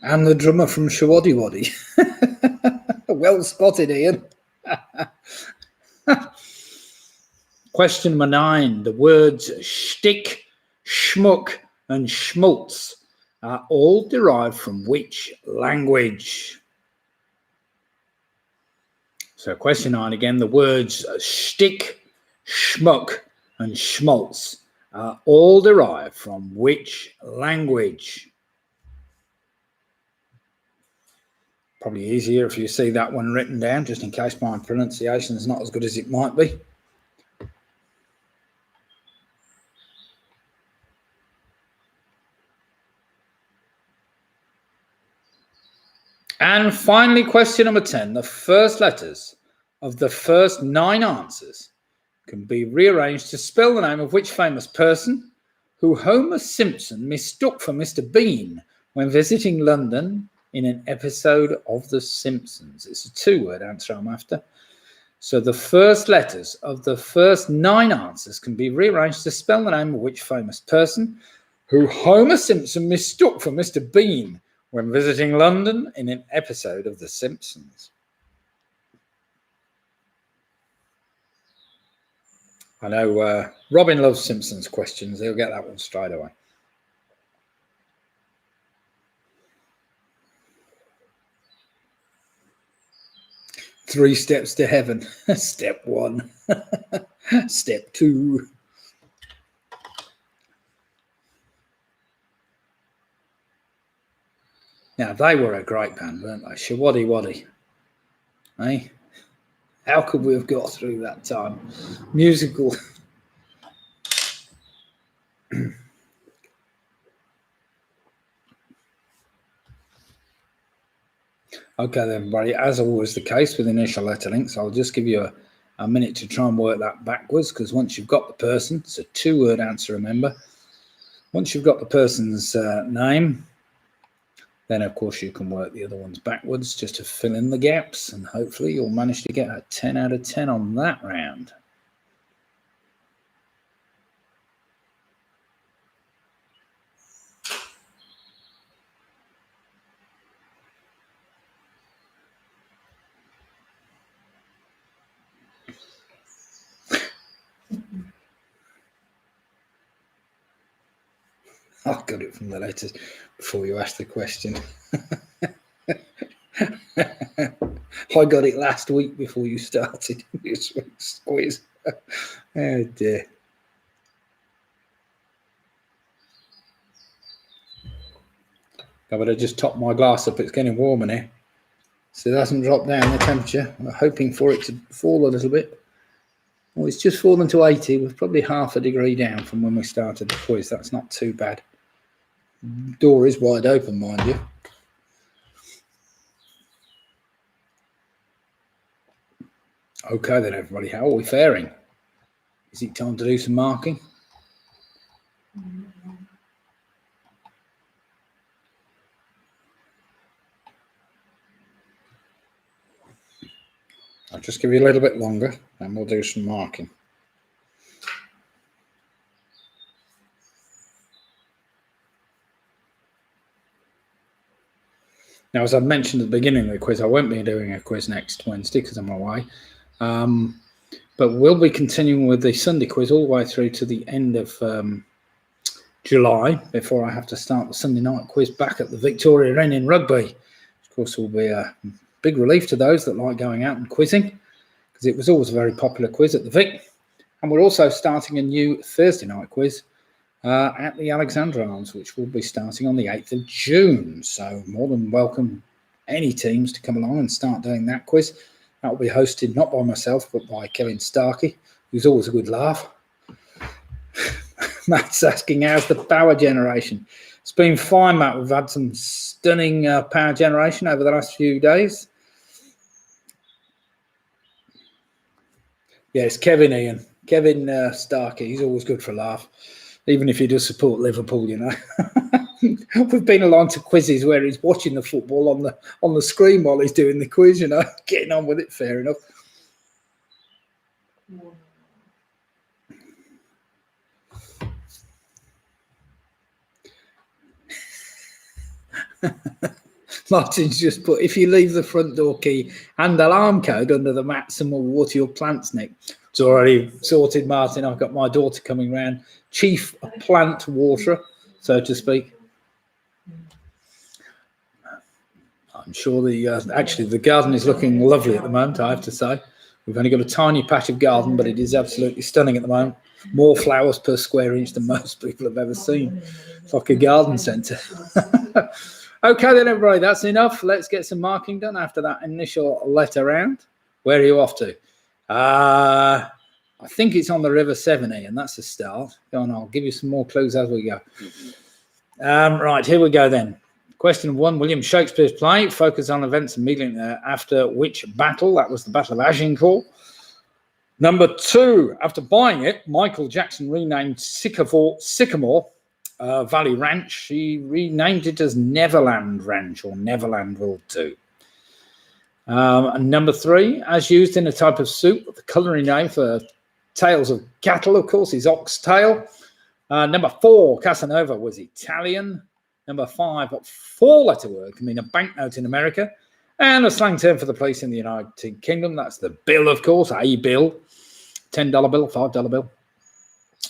And the drummer from Shawaddy Waddy. Well spotted, Ian. Question number 9. The words shtick, schmuck, and schmutz are all derived from which language? So question 9 again. The words shtick, schmuck, and schmaltz are all derived from which language? Probably easier if you see that one written down, just in case my pronunciation is not as good as it might be. And finally, question number 10. The first letters of the first 9 answers can be rearranged to spell the name of which famous person who Homer Simpson mistook for Mr. Bean when visiting London in an episode of The Simpsons. It's a 2-word answer I'm after. So the first letters of the first 9 answers can be rearranged to spell the name of which famous person who Homer Simpson mistook for Mr. Bean when visiting London in an episode of The Simpsons. I know Robin loves Simpsons questions. He'll get that one straight away. Three steps to heaven. Step 1. Step 2. Now, they were a great band, weren't they? Shawaddy Waddy. Eh? How could we have got through that time? Musical. Okay, then, everybody. As always the case with initial letter links, I'll just give you a minute to try and work that backwards, because once you've got the person, it's a 2-word answer, remember. Once you've got the person's name, then, of course, you can work the other ones backwards just to fill in the gaps, and hopefully you'll manage to get a 10 out of 10 on that round. I got it from the letters before you asked the question. I got it last week before you started this week's quiz. Oh dear. I better just top my glass up. It's getting warmer now. So it hasn't dropped down the temperature. We're hoping for it to fall a little bit. Well, it's just fallen to 80. We're probably half a degree down from when we started the quiz. That's not too bad. Door is wide open, mind you. Okay then, everybody, how are we faring? Is it time to do some marking? I'll just give you a little bit longer and we'll do some marking. Now, as I mentioned at the beginning of the quiz, I won't be doing a quiz next Wednesday because I'm away. But we'll be continuing with the Sunday quiz all the way through to the end of July before I have to start the Sunday night quiz back at the Victoria Inn in Rugby. Of course, will be a big relief to those that like going out and quizzing, because it was always a very popular quiz at the Vic. And we're also starting a new Thursday night quiz at the Alexandra Arms, which will be starting on the 8th of June. So more than welcome any teams to come along and start doing that quiz. That will be hosted not by myself, but by Kevin Starkey, who's always a good laugh. Matt's asking, how's the power generation? It's been fine, Matt. We've had some stunning power generation over the last few days. Yes, Kevin Ian. Kevin Starkey. He's always good for a laugh, even if he does support Liverpool, you know. We've been along to quizzes where he's watching the football on the screen while he's doing the quiz, you know, getting on with it, fair enough. Martin's just put, if you leave the front door key and alarm code under the mat, someone will water your plants, Nick. It's already sorted, Martin. I've got my daughter coming round, chief plant waterer, so to speak. I'm sure actually the garden is looking lovely at the moment, I have to say. We've only got a tiny patch of garden, but it is absolutely stunning at the moment. More flowers per square inch than most people have ever seen. It's like a garden centre. Okay then, everybody, that's enough. Let's get some marking done after that initial letter round. Where are you off to? I think it's on the River Severn, and that's a start. Go on, I'll give you some more clues as we go. Right, here we go then. Question 1, William Shakespeare's play focused on events immediately after which battle? That was the Battle of Agincourt. Number 2, after buying it, Michael Jackson renamed Sycamore Valley Ranch. He renamed it as Neverland Ranch, or Neverland will do. And number 3, as used in a type of soup, the culinary name for tails of cattle, of course, is oxtail. Number 4, Casanova was Italian. Number 5, a 4-letter word can mean a banknote in America. And a slang term for the police in the United Kingdom, that's the bill, of course, a bill. $10 bill, $5 bill.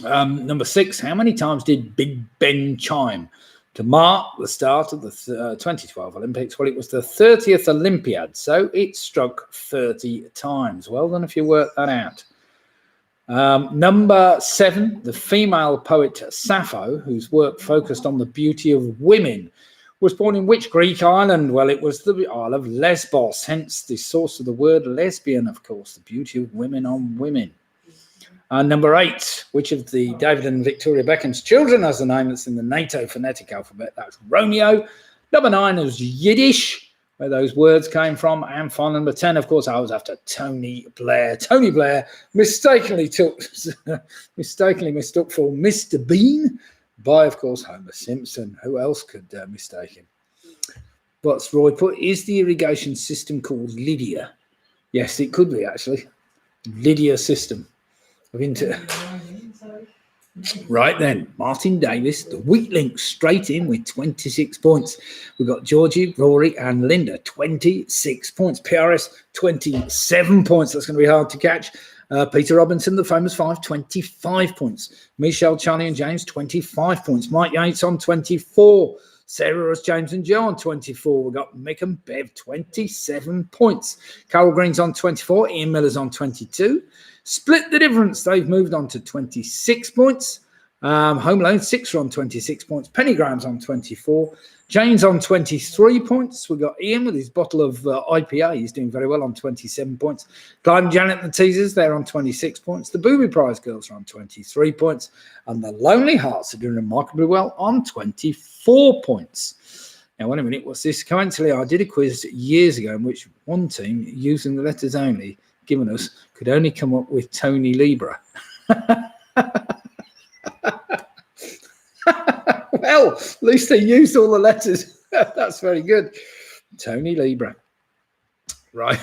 Number 6, how many times did Big Ben chime to mark the start of the 2012 Olympics? Well, it was the 30th Olympiad, so it struck 30 times. Well done if you work that out. Number 7, the female poet Sappho, whose work focused on the beauty of women, was born in which Greek island? Well, it was the Isle of Lesbos, hence the source of the word lesbian, of course, the beauty of women on women. Number 8, which of the David and Victoria Beckham's children has the name that's in the NATO phonetic alphabet? That's Romeo. Number 9 is Yiddish, where those words came from. And final number 10, of course, I was after Tony Blair. Tony Blair mistakenly mistook for Mr. Bean by, of course, Homer Simpson. Who else could mistake him? What's Roy put? Is the irrigation system called Lydia? Yes, it could be, actually. Lydia system. Right then, Martin Davis, the weak link, straight in with 26 points. We've got Georgie, Rory and Linda, 26 points. PRS, 27 points. That's going to be hard to catch. Peter Robinson, the famous 5, 25 points. Michelle, Charlie and James, 25 points. Mike Yates on 24. Sarah, Ross, James and Joe on 24. We've got Mick and Bev, 27 points. Carol Green's on 24. Ian Miller's on 22. Split the difference. They've moved on to 26 points. Home Alone 6 are on 26 points. Penny Graham's on 24. Jane's on 23 points. We've got Ian with his bottle of IPA. He's doing very well on 27 points. Clive and Janet and the Teasers, they're on 26 points. The Booby Prize Girls are on 23 points. And the Lonely Hearts are doing remarkably well on 24 points. Now, wait a minute. What's this? Coincidentally, I did a quiz years ago in which one team, using the letters only, given us, could only come up with Tony Libra. Well, at least they used all the letters. That's very good. Tony Libra. Right.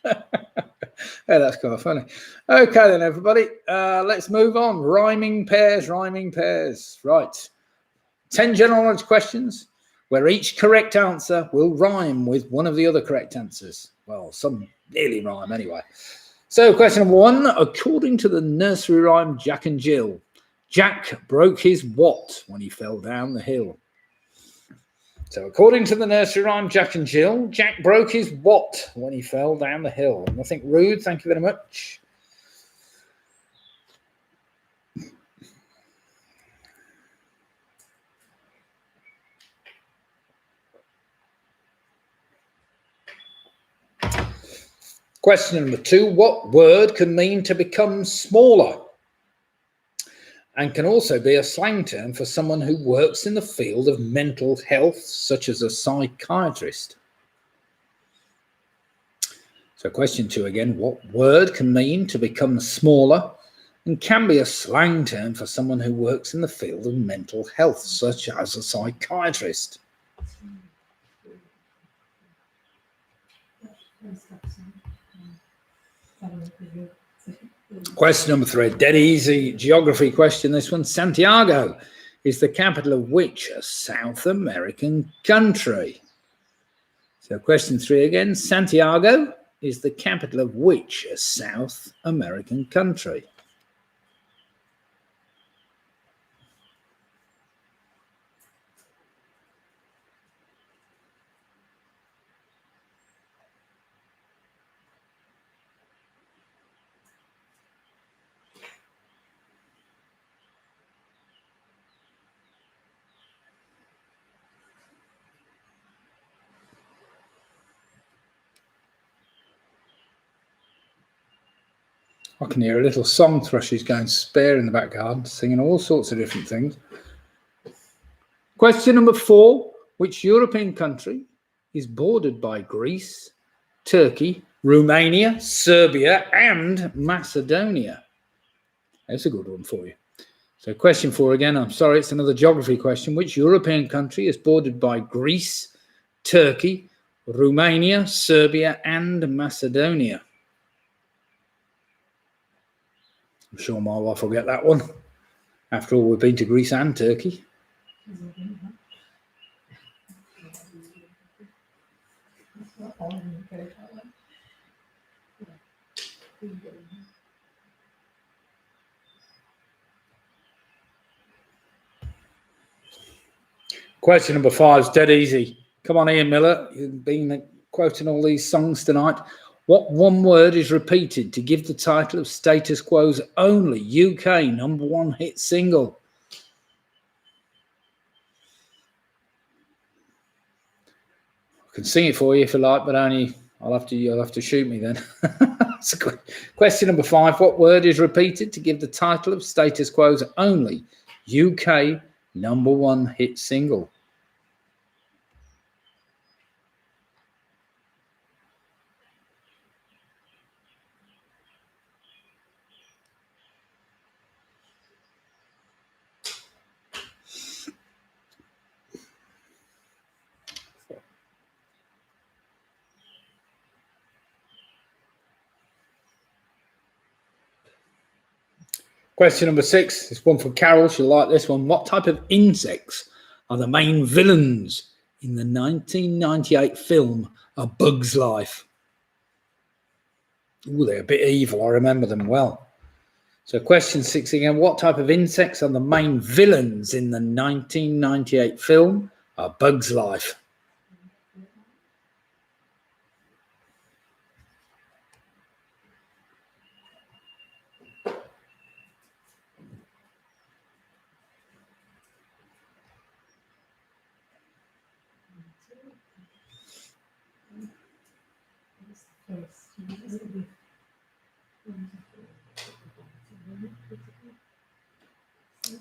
Yeah, that's quite funny. Okay then, everybody. Let's move on. Rhyming pairs. Right. 10 general knowledge questions where each correct answer will rhyme with one of the other correct answers. Well, some nearly rhyme anyway. So question number 1, according to the nursery rhyme Jack and Jill, Jack broke his what when he fell down the hill? So according to the nursery rhyme Jack and Jill, Jack broke his what when he fell down the hill? Nothing rude, thank you very much. Question number 2. What word can mean to become smaller and can also be a slang term for someone who works in the field of mental health, such as a psychiatrist? So question 2 again. What word can mean to become smaller and can be a slang term for someone who works in the field of mental health, such as a psychiatrist? Question number 3, dead easy geography question, this one. Santiago is the capital of which South American country? So question 3 again. Santiago is the capital of which South American country? I can hear a little song thrushes going spare in the back garden, singing all sorts of different things. Question number 4. Which European country is bordered by Greece, Turkey, Romania, Serbia, and Macedonia? That's a good one for you. So question 4 again. I'm sorry, it's another geography question. Which European country is bordered by Greece, Turkey, Romania, Serbia, and Macedonia? I'm sure my wife will get that one. After all, we've been to Greece and Turkey. Question number 5 is dead easy. Come on, Ian Miller. You've been quoting all these songs tonight. What one word is repeated to give the title of Status Quo's only UK #1 hit single? I can sing it for you if you like, but only you'll have to shoot me then. So question number 5. What word is repeated to give the title of Status Quo's only UK #1 hit single? Question number 6. This one for Carol. She'll like this one. What type of insects are the main villains in the 1998 film A Bug's Life? Ooh, they're a bit evil. I remember them well. So question 6 again. What type of insects are the main villains in the 1998 film A Bug's Life?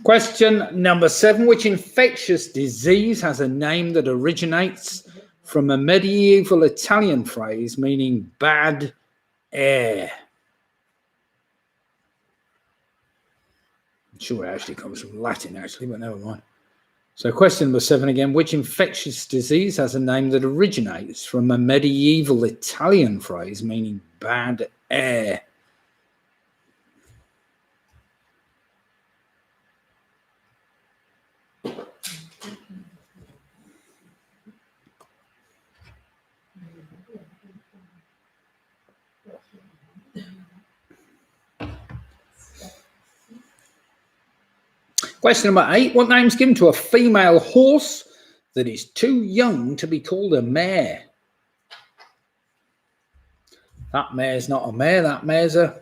Question number 7. Which infectious disease has a name that originates from a medieval Italian phrase meaning bad air? I'm sure it actually comes from Latin, actually, but never mind. So question number 7 again. Which infectious disease has a name that originates from a medieval Italian phrase meaning bad air? Question number 8. What name's given to a female horse that is too young to be called a mare? That mare's not a mare, that mare's a...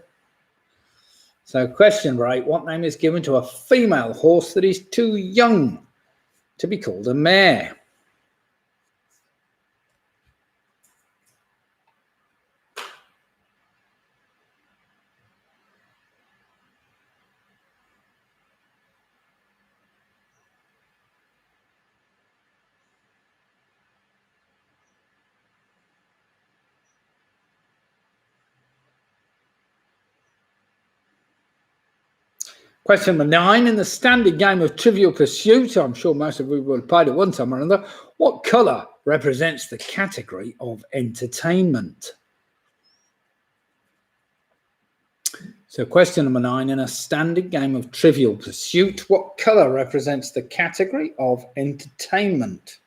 So question number 8. What name is given to a female horse that is too young to be called a mare? Question number 9, in the standard game of Trivial Pursuit, I'm sure most of you will have played it one time or another, what colour represents the category of entertainment? So question number 9, in a standard game of Trivial Pursuit, what colour represents the category of entertainment?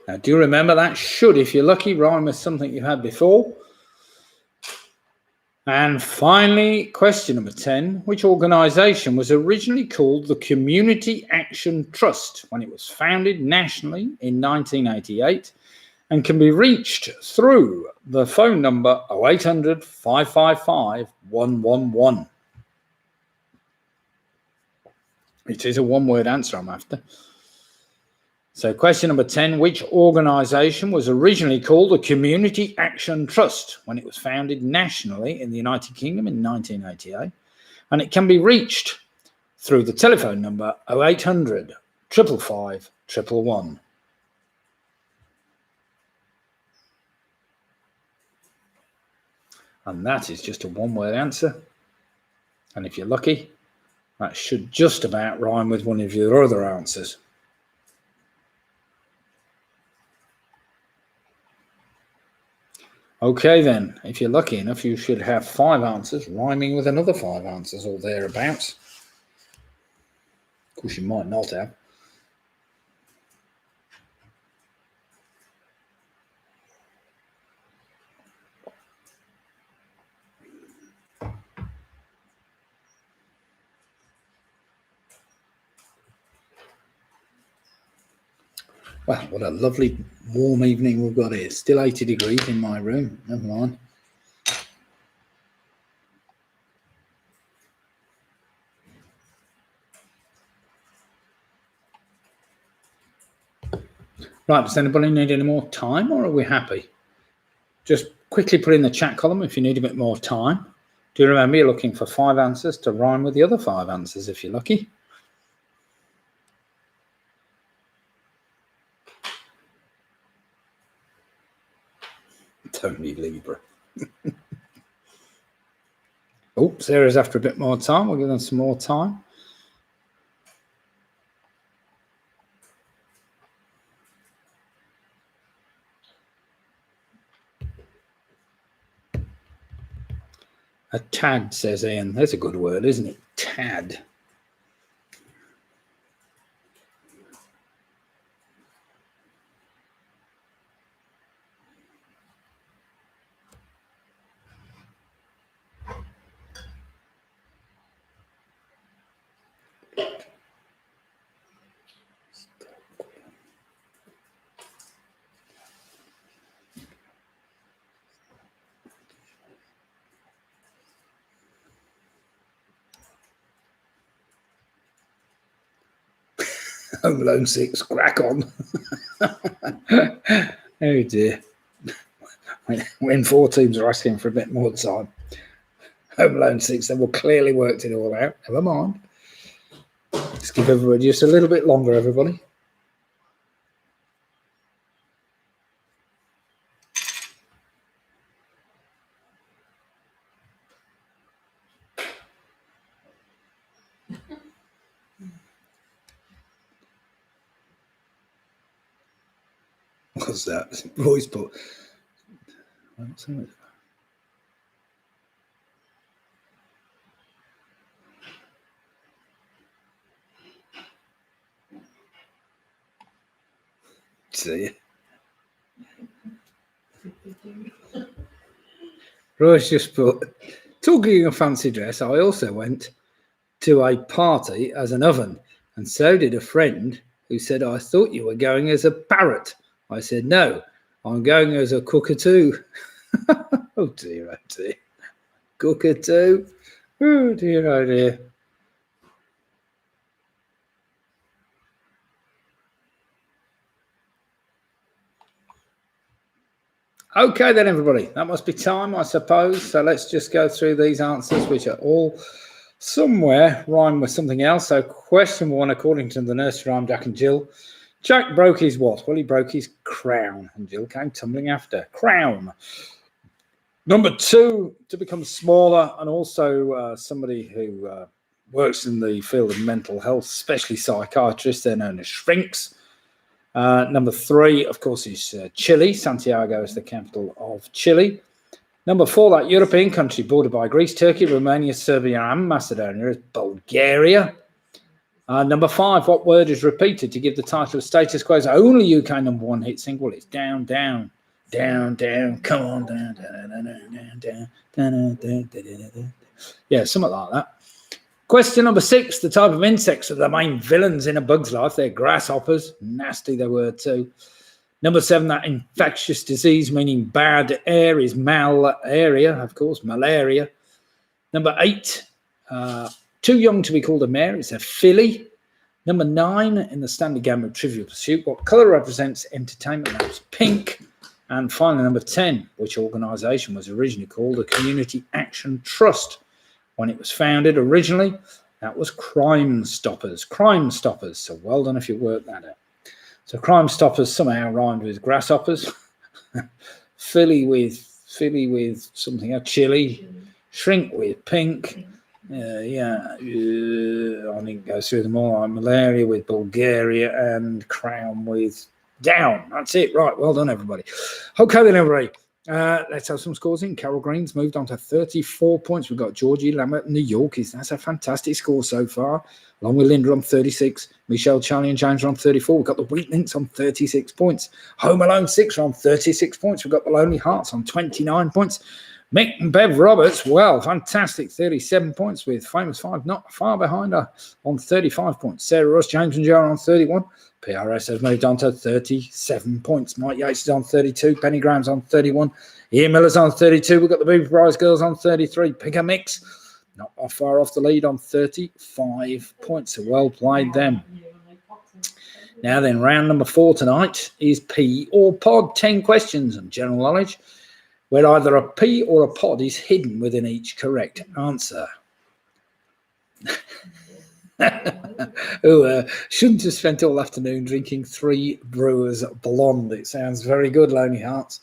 Now, do you remember that should, if you're lucky, rhyme with something you've had before? And finally, question number 10, which organisation was originally called the Community Action Trust when it was founded nationally in 1988 and can be reached through the phone number 0800 555 111? It is a one-word answer I'm after. So question number 10, which organisation was originally called the Community Action Trust when it was founded nationally in the United Kingdom in 1988? And it can be reached through the telephone number 0800 555 111. And that is just a one-word answer. And if you're lucky, that should just about rhyme with one of your other answers. Okay then, if you're lucky enough, you should have 5 answers rhyming with another 5 answers or thereabouts. Of course, you might not have. Well, what a lovely warm evening we've got here. Still 80 degrees in my room. Never mind. Right, does anybody need any more time or are we happy? Just quickly put in the chat column if you need a bit more time. Do you remember you're looking for 5 answers to rhyme with the other 5 answers if you're lucky? Tony Libra. Oh, Sarah's after a bit more time. We'll give them some more time. A tad, says Ian. That's a good word, isn't it? Tad. Home Alone 6, crack on. Oh dear. When 4 teams are asking for a bit more time. Home Alone 6, they will clearly worked it all out. Never mind. Just give everybody just a little bit longer, everybody. What's that? Roy's put. See. Roy's just put. Talking of fancy dress, I also went to a party as an oven, and so did a friend who said, I thought you were going as a parrot. I said, no, I'm going as a cockatoo. Oh dear, oh dear. Cockatoo. Oh dear, oh dear. Okay then, everybody. That must be time, I suppose. So let's just go through these answers, which are all somewhere rhyme with something else. So question 1, according to the nursery rhyme Jack and Jill, Jack broke his what? Well, he broke his crown, and Jill came tumbling after. Crown. Number 2, to become smaller, and also somebody who works in the field of mental health, especially psychiatrists. They're known as shrinks. Number 3, of course, is Chile. Santiago is the capital of Chile. Number 4, that European country bordered by Greece, Turkey, Romania, Serbia, and Macedonia is Bulgaria. Number 5, what word is repeated to give the title of Status Quo's only UK number 1 hit single? It's down, down, down, down, come on, down, down, down, down, down, down, down, down, down. Yeah, something like that. Question number 6, the type of insects are the main villains in a bug's life. They're grasshoppers. Nasty they were too. Number 7, that infectious disease meaning bad air is malaria, of course, malaria. Number 8, too young to be called a mare, it's a filly. Number 9, in the standard game of Trivial Pursuit, what colour represents entertainment lamps? Pink. And finally, number 10, which organisation was originally called the Community Action Trust? When it was founded originally, that was Crime Stoppers. Crime Stoppers. So well done if you worked that out. So Crime Stoppers somehow rhymed with grasshoppers. Filly with something else. Chili. Shrink with pink. I didn't go through them all. Malaria with Bulgaria and crown with down. That's it. Right. Well done, everybody. Okay, then, everybody. Let's have some scores in. Carol Green's moved on to 34 points. We've got Georgie Lambert, New York. That's a fantastic score so far. Along with Linda on 36. Michelle, Charlie and James are on 34. We've got the Wheat Links on 36 points. Home Alone 6 are on 36 points. We've got the Lonely Hearts on 29 points. Mick and Bev Roberts, well, fantastic, 37 points with Famous 5 not far behind her on 35 points. Sarah Ross, James and Joe on 31. PRS has moved on to 37 points. Mike Yates is on 32. Penny Graham's on 31. Ian Miller's on 32. We've got the Booby Prize Girls on 33. Pick a Mix, not far off the lead on 35 points. So well played them. Now then, round number 4 tonight is P or Pod. 10 questions on general knowledge, where either a P or a pod is hidden within each correct answer. Shouldn't have spent all afternoon drinking 3 Brewers Blonde. It sounds very good, Lonely Hearts.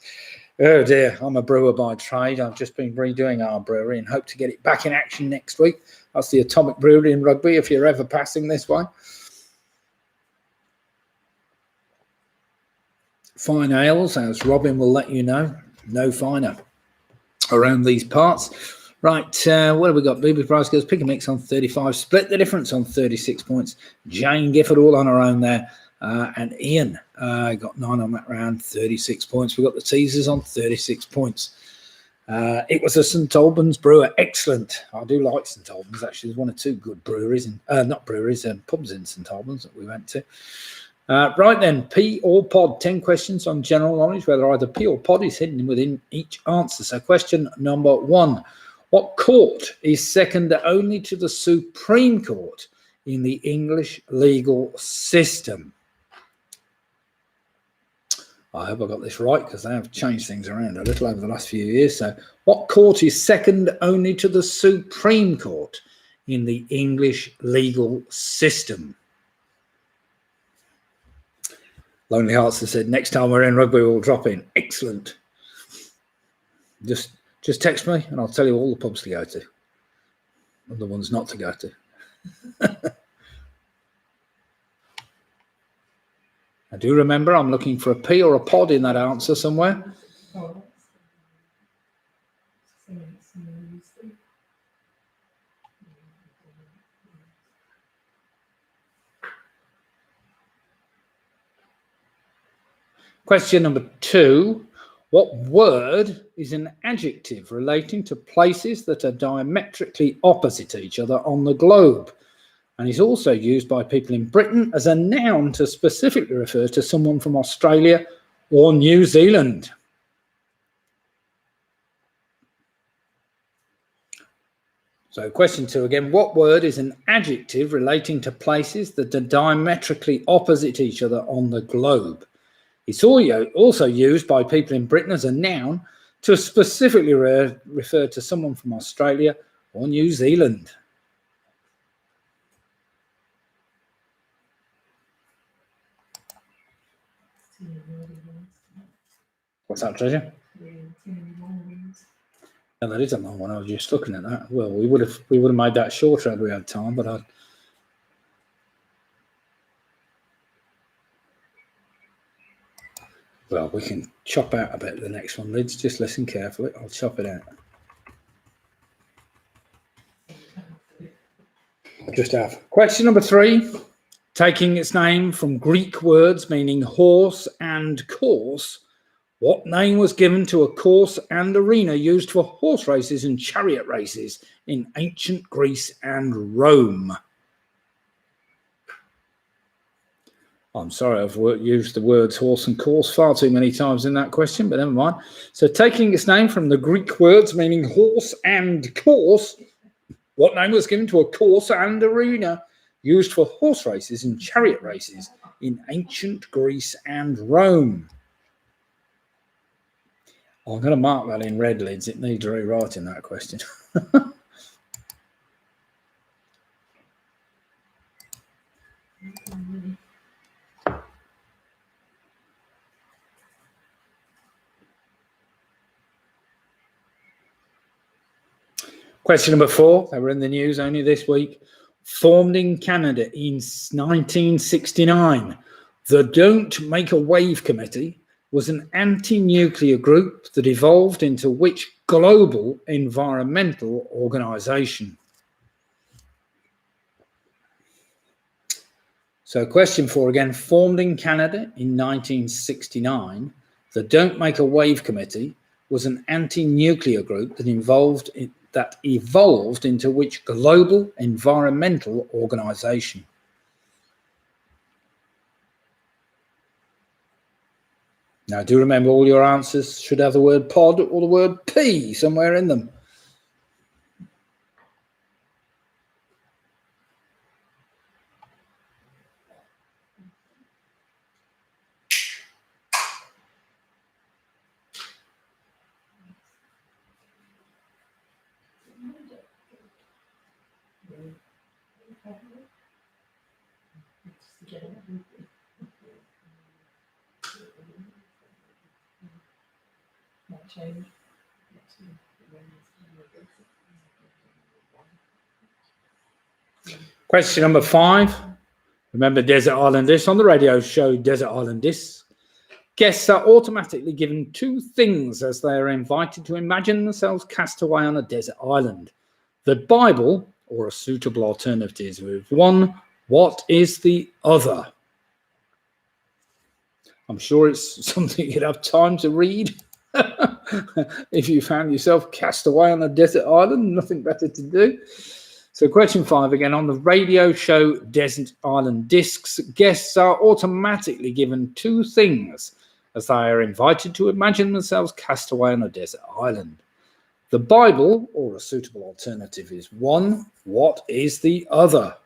Oh dear, I'm a brewer by trade. I've just been redoing our brewery and hope to get it back in action next week. That's the Atomic Brewery in Rugby, if you're ever passing this way. Fine ales, as Robin will let you know, no finer around these parts. Right, what have we got? Booby Price Girls, Pick a Mix on 35. Split the Difference on 36 points. Jane Gifford all on her own there. And Ian got 9 on that round, 36 points. We've got the Teasers on 36 points. It was a St Albans brewer. Excellent. I do like St Albans. Actually, there's 1 or 2 good breweries, pubs in St Albans that we went to. Right then, P or Pod, 10 questions on general knowledge, whether either P or Pod is hidden within each answer. So question number 1. What court is second only to the Supreme Court in the English legal system? I hope I got this right because they have changed things around a little over the last few years. So what court is second only to the Supreme Court in the English legal system? Lonely Hearts has said, next time we're in rugby, we'll drop in. Excellent. Just text me and I'll tell you all the pubs to go to and the ones not to go to. I do remember I'm looking for a P or a pod in that answer somewhere. Question number 2. What word is an adjective relating to places that are diametrically opposite each other on the globe, and is also used by people in Britain as a noun to specifically refer to someone from Australia or New Zealand? So question 2 again. What word is an adjective relating to places that are diametrically opposite each other on the globe? It's also used by people in Britain as a noun to specifically refer to someone from Australia or New Zealand. What's that, Treasure? Yeah, that is a long one. I was just looking at that. Well, we would have made that shorter had we had time, but well, we can chop out a bit of the next one, Lids. Just listen carefully. I'll chop it out. Just have. Question number 3. Taking its name from Greek words meaning horse and course, what name was given to a course and arena used for horse races and chariot races in ancient Greece and Rome? I'm sorry, I've used the words horse and course far too many times in that question, but never mind. So taking its name from the Greek words meaning horse and course, what name was given to a course and arena used for horse races and chariot races in ancient Greece and Rome? I'm going to mark that in red, Lids. It needs rewriting, that question. Question number 4. They were in the news only this week. Formed in Canada in 1969, the Don't Make a Wave Committee was an anti-nuclear group that evolved into which global environmental organisation? So question 4 again. Formed in Canada in 1969, the Don't Make a Wave Committee was an anti-nuclear group that evolved into which global environmental organisation? Now, do remember all your answers should have the word pod or the word P somewhere in them. Question number 5. Remember Desert Island Disc on the radio show Desert Island Disc. Guests are automatically given 2 things as they are invited to imagine themselves cast away on a desert island: the Bible or a suitable alternative with 1. What is the other? I'm sure it's something you'd have time to read if you found yourself cast away on a desert island, nothing better to do. So question 5 again, on the radio show Desert Island Discs, guests are automatically given 2 things as they are invited to imagine themselves cast away on a desert island. The Bible or a suitable alternative is 1. What is the other?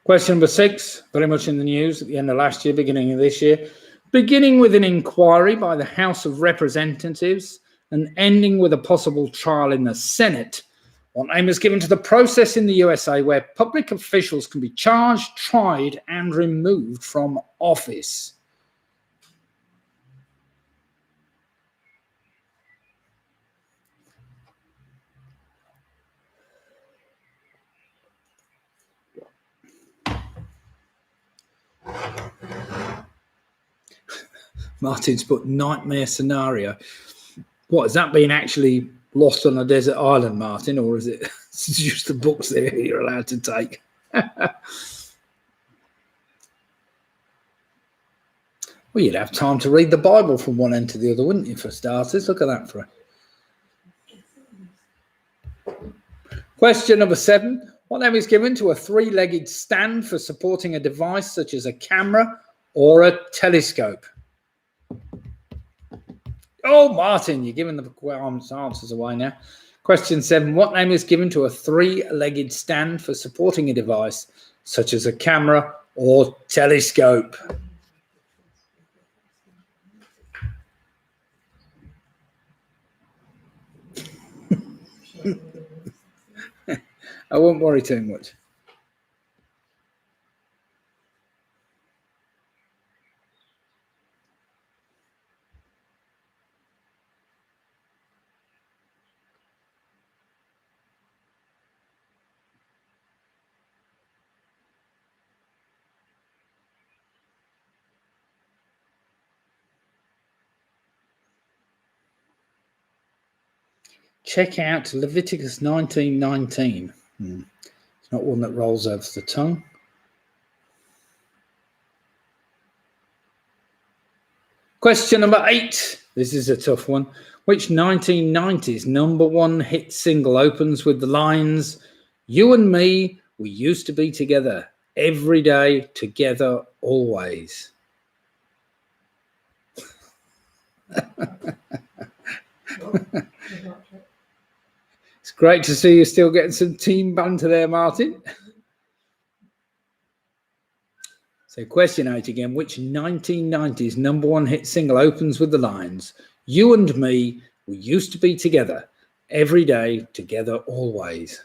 Question number 6, very much in the news at the end of last year, beginning of this year. Beginning with an inquiry by the House of Representatives and ending with a possible trial in the Senate, what name is given to the process in the USA where public officials can be charged, tried, and removed from office? Martin's put nightmare scenario. What, has that been actually lost on a desert island, Martin, or is it just the books there you're allowed to take? Well, you'd have time to read the Bible from one end to the other, wouldn't you, for starters? Look at that for a... Question number 7. What name is given to a 3-legged stand for supporting a device such as a camera or a telescope? Oh, Martin, you're giving the answers away now. Question 7. What name is given to a three-legged stand for supporting a device such as a camera or telescope? I won't worry too much. Check out Leviticus 19:19. It's not one that rolls over the tongue. Question number 8. This is a tough one. Which 1990s #1 hit single opens with the lines, "You and me, we used to be together, every day, together, always"? It's great to see you still getting some team banter there, Martin. So question 8 again. Which 1990s #1 hit single opens with the lines, "You and me, we used to be together, every day, together, always"?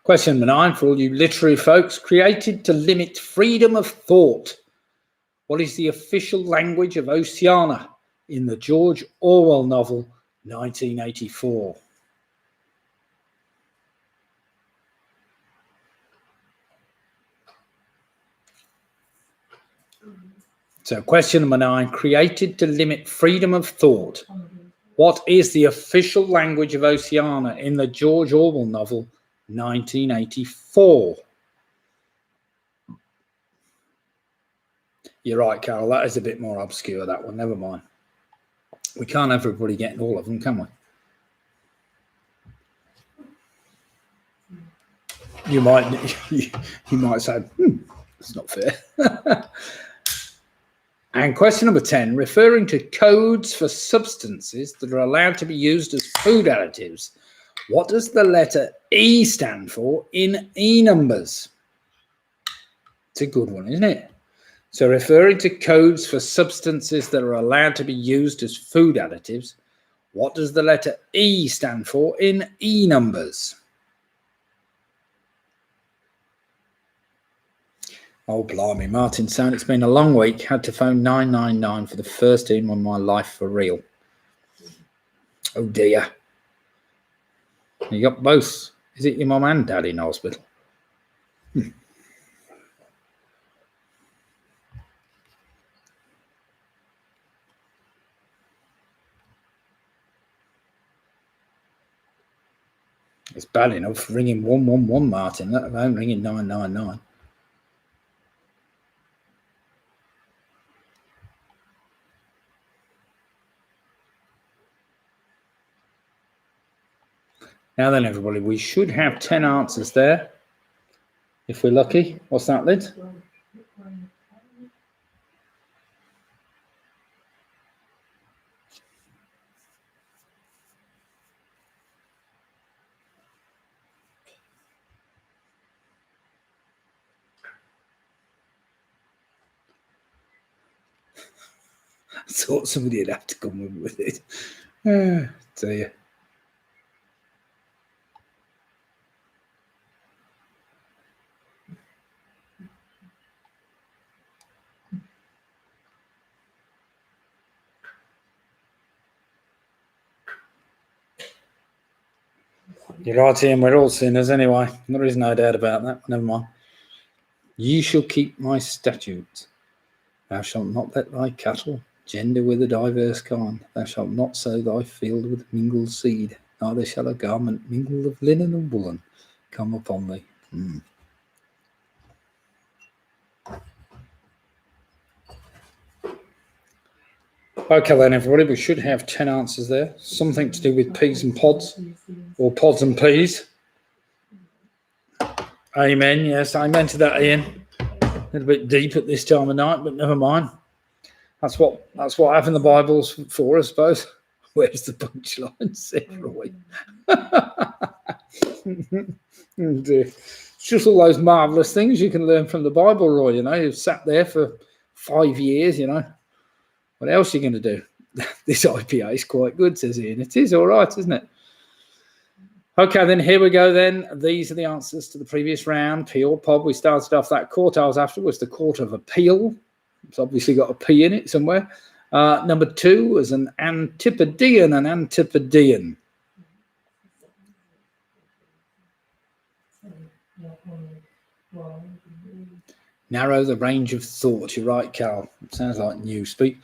Question number 9 for all you literary folks. Created to limit freedom of thought. What is the official language of Oceania in the George Orwell novel 1984? So question number 9, created to limit freedom of thought. What is the official language of Oceania in the George Orwell novel 1984? You're right, Carol. That is a bit more obscure, that one. Never mind. We can't have everybody getting all of them, can we? You might say, that's not fair. And question number 10, referring to codes for substances that are allowed to be used as food additives, what does the letter E stand for in E numbers? It's a good one, isn't it? So referring to codes for substances that are allowed to be used as food additives, what does the letter E stand for in E numbers? Oh, blimey, Martin saying it's been a long week. Had to phone 999 for the first time on my life for real. Oh, dear. You got both. Is it your mum and dad in hospital? It's bad enough ringing 111, Martin, let alone ringing 999. Now then, everybody, we should have 10 answers there, if we're lucky. What's that, Liz? I thought somebody would have to come with it. Oh, dear. You're right, Ian, we're all sinners anyway. There is no doubt about that. Never mind. Ye shall keep my statutes. Thou shalt not let thy cattle gender with a diverse kind. Thou shalt not sow thy field with mingled seed. Neither shall a garment mingled of linen and woolen come upon thee. Okay then, everybody, we should have 10 answers there. Something to do with peas and pods, or pods and peas. Amen. Yes, amen to that, Ian. A little bit deep at this time of night, but never mind. That's what having the Bible's for, I suppose. Where's the punchline, said Roy? It's just all those marvellous things you can learn from the Bible, Roy. You know, you've sat there for 5 years, you know. What else are you going to do? This IPA is quite good, says Ian. It is all right, isn't it? Okay, then here we go then. These are the answers to the previous round. P or pod. We started off that court I was after was the Court of Appeal. It's obviously got a P in it somewhere. Number 2 was an Antipodean, Narrow the range of thought. You're right, Carl. It sounds like newspeak.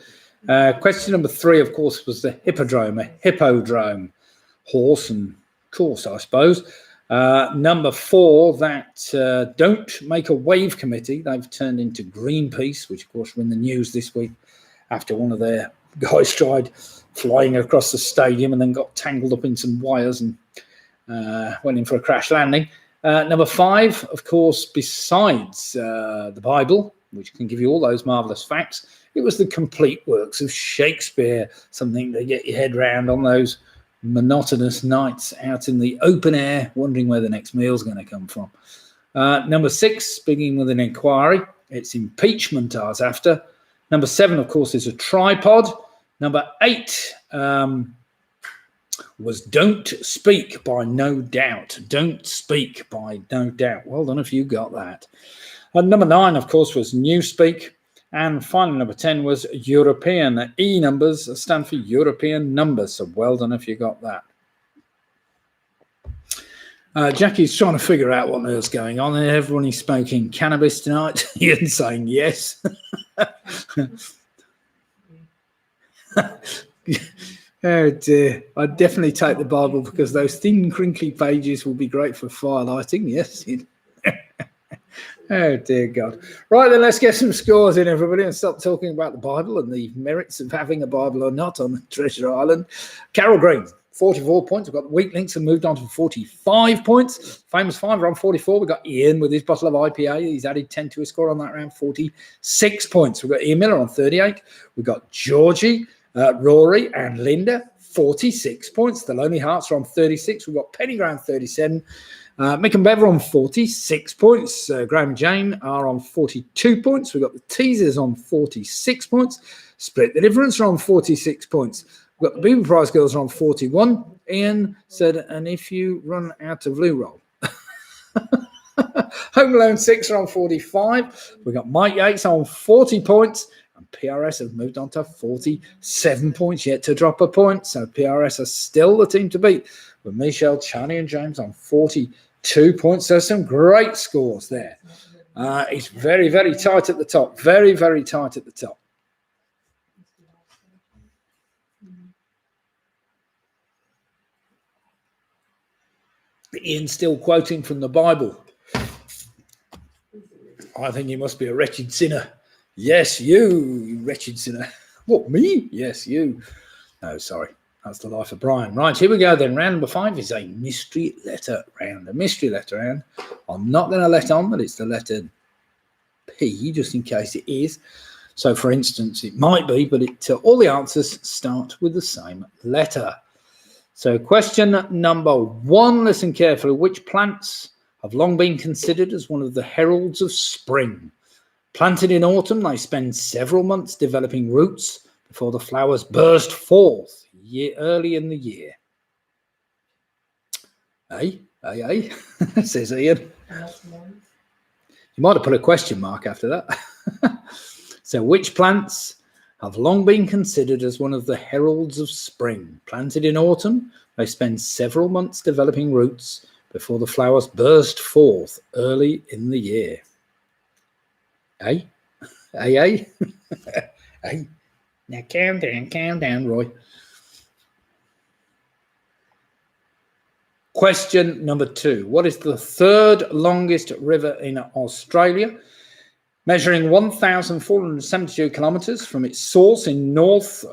Question number 3, of course, was the hippodrome, a hippodrome, horse and course, I suppose. Number 4, that Don't Make a Wave Committee. They've turned into Greenpeace, which, of course, were in the news this week after one of their guys tried flying across the stadium and then got tangled up in some wires and went in for a crash landing. Number 5, of course, besides the Bible, which can give you all those marvellous facts, it was the complete works of Shakespeare, something to get your head round on those monotonous nights out in the open air, wondering where the next meal's going to come from. Number 6, beginning with an inquiry, it's impeachment I was after. Number 7, of course, is a tripod. Number 8 was Don't Speak by No Doubt. Don't Speak by No Doubt. Well done if you got that. And number 9, of course, was Newspeak. And finally, number 10 was European. The E numbers stand for European numbers. So well done if you got that. Jackie's trying to figure out what else going on. Everyone is smoking cannabis tonight. Ian's saying yes. Oh dear. I'd definitely take the Bible because those thin, crinkly pages will be great for firelighting. Yes. Oh dear God. Right then, let's get some scores in, everybody, and stop talking about the Bible and the merits of having a Bible or not on Treasure Island. Carol Green, 44 points. We've got Weak Links and moved on to 45 points. Famous Five are on 44. We've got Ian with his bottle of IPA. He's added 10 to his score on that round, 46 points. We've got Ian Miller on 38. We've got Georgie, Rory and Linda, 46 points. The Lonely Hearts are on 36. We've got Penny Graham, 37. Mick and Bev are on 46 points. Graham and Jane are on 42 points. We've got the Teasers on 46 points. Split the Difference are on 46 points. We've got the Beaver Prize Girls are on 41. Ian said, and if you run out of loo roll. Home Alone 6 are on 45. We've got Mike Yates on 40 points. And PRS have moved on to 47 points, yet to drop a point. So PRS are still the team to beat, with Michelle, Charlie and James on 42 points. So some great scores there. It's very, very tight at the top. Very, very tight at the top. Ian's still quoting from the Bible. I think you must be a wretched sinner. Yes, you wretched sinner. What, me? Yes, you. No, sorry. That's the life of Brian. Right, here we go then. Round number 5 is a mystery letter round. A mystery letter round. I'm not going to let on that it's the letter P, just in case it is. So, for instance, it might be, but all the answers start with the same letter. So, question number 1, listen carefully. Which plants have long been considered as one of the heralds of spring? Planted in autumn, they spend several months developing roots before the flowers burst forth early in the year. Says Ian. You might have put a question mark after that. So, which plants have long been considered as one of the heralds of spring? Planted in autumn, they spend several months developing roots before the flowers burst forth early in the year. Hey. Now calm down, Roy. Question number 2. What is the third longest river in Australia? Measuring 1,472 kilometres from its source in northern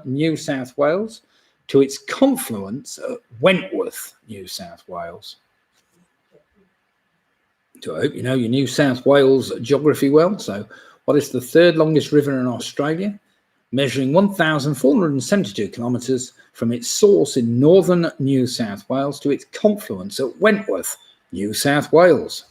New South Wales to its confluence at Wentworth, New South Wales. So I hope you know your New South Wales geography well. So what is the third longest river in Australia? Measuring 1,472 kilometres from its source in northern New South Wales to its confluence at Wentworth, New South Wales.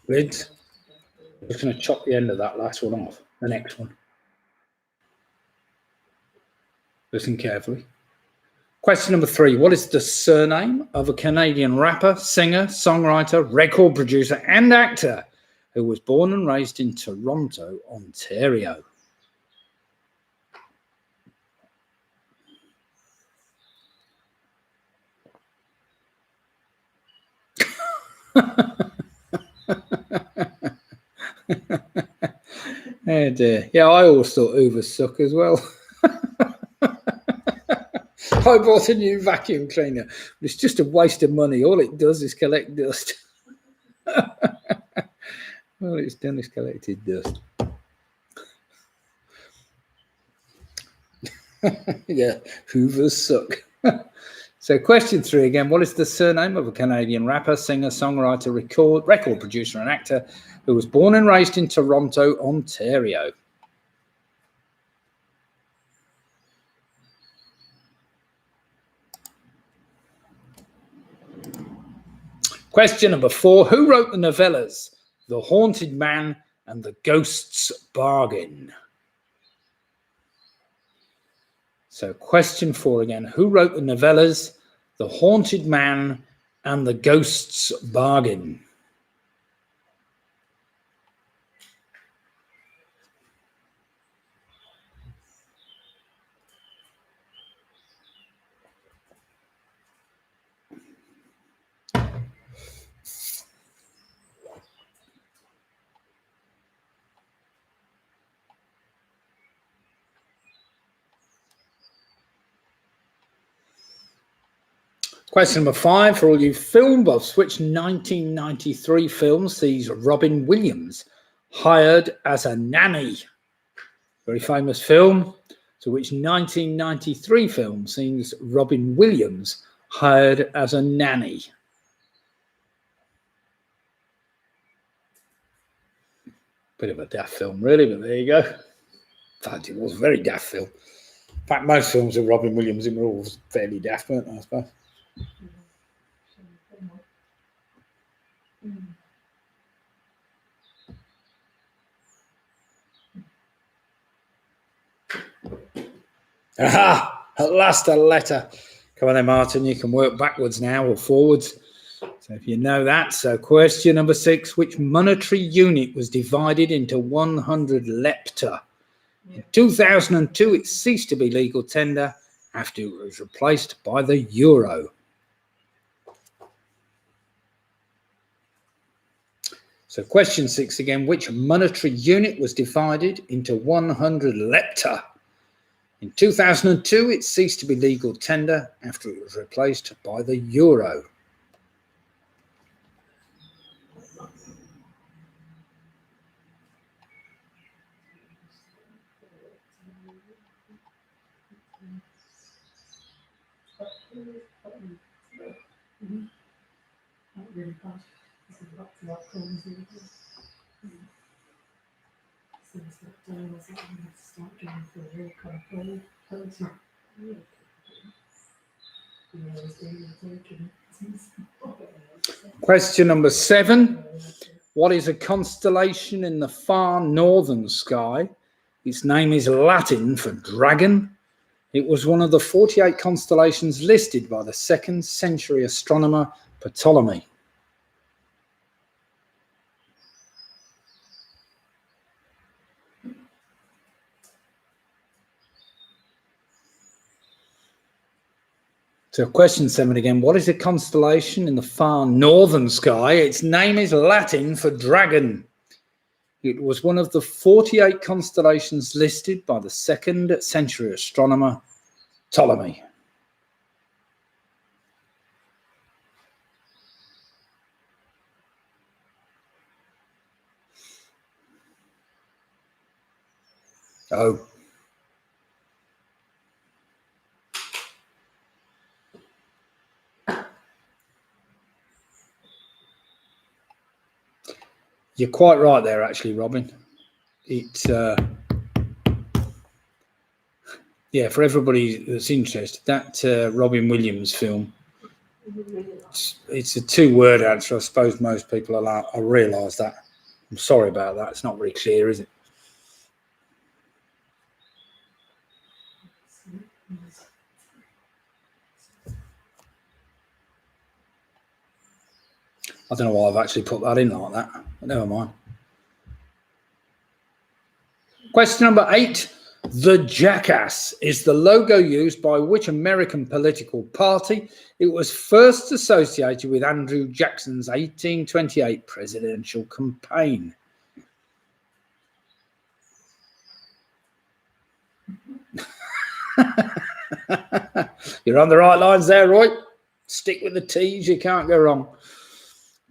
Lids. I'm just going to chop the end of that last one off. The next one. Listen carefully. Question number 3. What is the surname of a Canadian rapper, singer, songwriter, record producer and actor who was born and raised in Toronto, Ontario? Oh dear. Yeah, I always thought Hoovers suck as well. I bought a new vacuum cleaner. It's just a waste of money. All it does is collect dust. All it's done is collected dust. Yeah, Hoovers suck. So question 3 again. What is the surname of a Canadian rapper, singer, songwriter, record producer and actor who was born and raised in Toronto, Ontario? Question number 4. Who wrote the novellas The Haunted Man and The Ghost's Bargain? So question 4 again. Who wrote the novellas The Haunted Man and The Ghost's Bargain? Question number 5 for all you film buffs. Which 1993 film sees Robin Williams hired as a nanny? Very famous film. So which 1993 film sees Robin Williams hired as a nanny? Bit of a daft film, really, but there you go. In fact, it was a very daft film. In fact, most films with Robin Williams were all fairly daft, weren't they, I suppose? Aha! At last a letter. Come on then, Martin, you can work backwards now or forwards. So if you know that. So question number 6. Which monetary unit was divided into 100 lepta? In 2002, it ceased to be legal tender after it was replaced by the euro. So question 6 again. Which monetary unit was divided into 100 lepta? In 2002, it ceased to be legal tender after it was replaced by the euro. Question number 7. What is a constellation in the far northern sky? Its name is Latin for dragon. It was one of the 48 constellations listed by the 2nd century astronomer Ptolemy. So question 7 again. What is a constellation in the far northern sky? Its name is Latin for dragon. It was one of the 48 constellations listed by the 2nd century astronomer Ptolemy. Oh. You're quite right there, actually, Robin. It's yeah, for everybody that's interested, that Robin Williams film, it's a 2-word answer. I suppose most people I realise that. I'm sorry about that. It's not very clear, is it? I don't know why I've actually put that in like that, but never mind. Question number 8. The jackass is the logo used by which American political party? It was first associated with Andrew Jackson's 1828 presidential campaign. You're on the right lines there, Roy. Stick with the T's, you can't go wrong.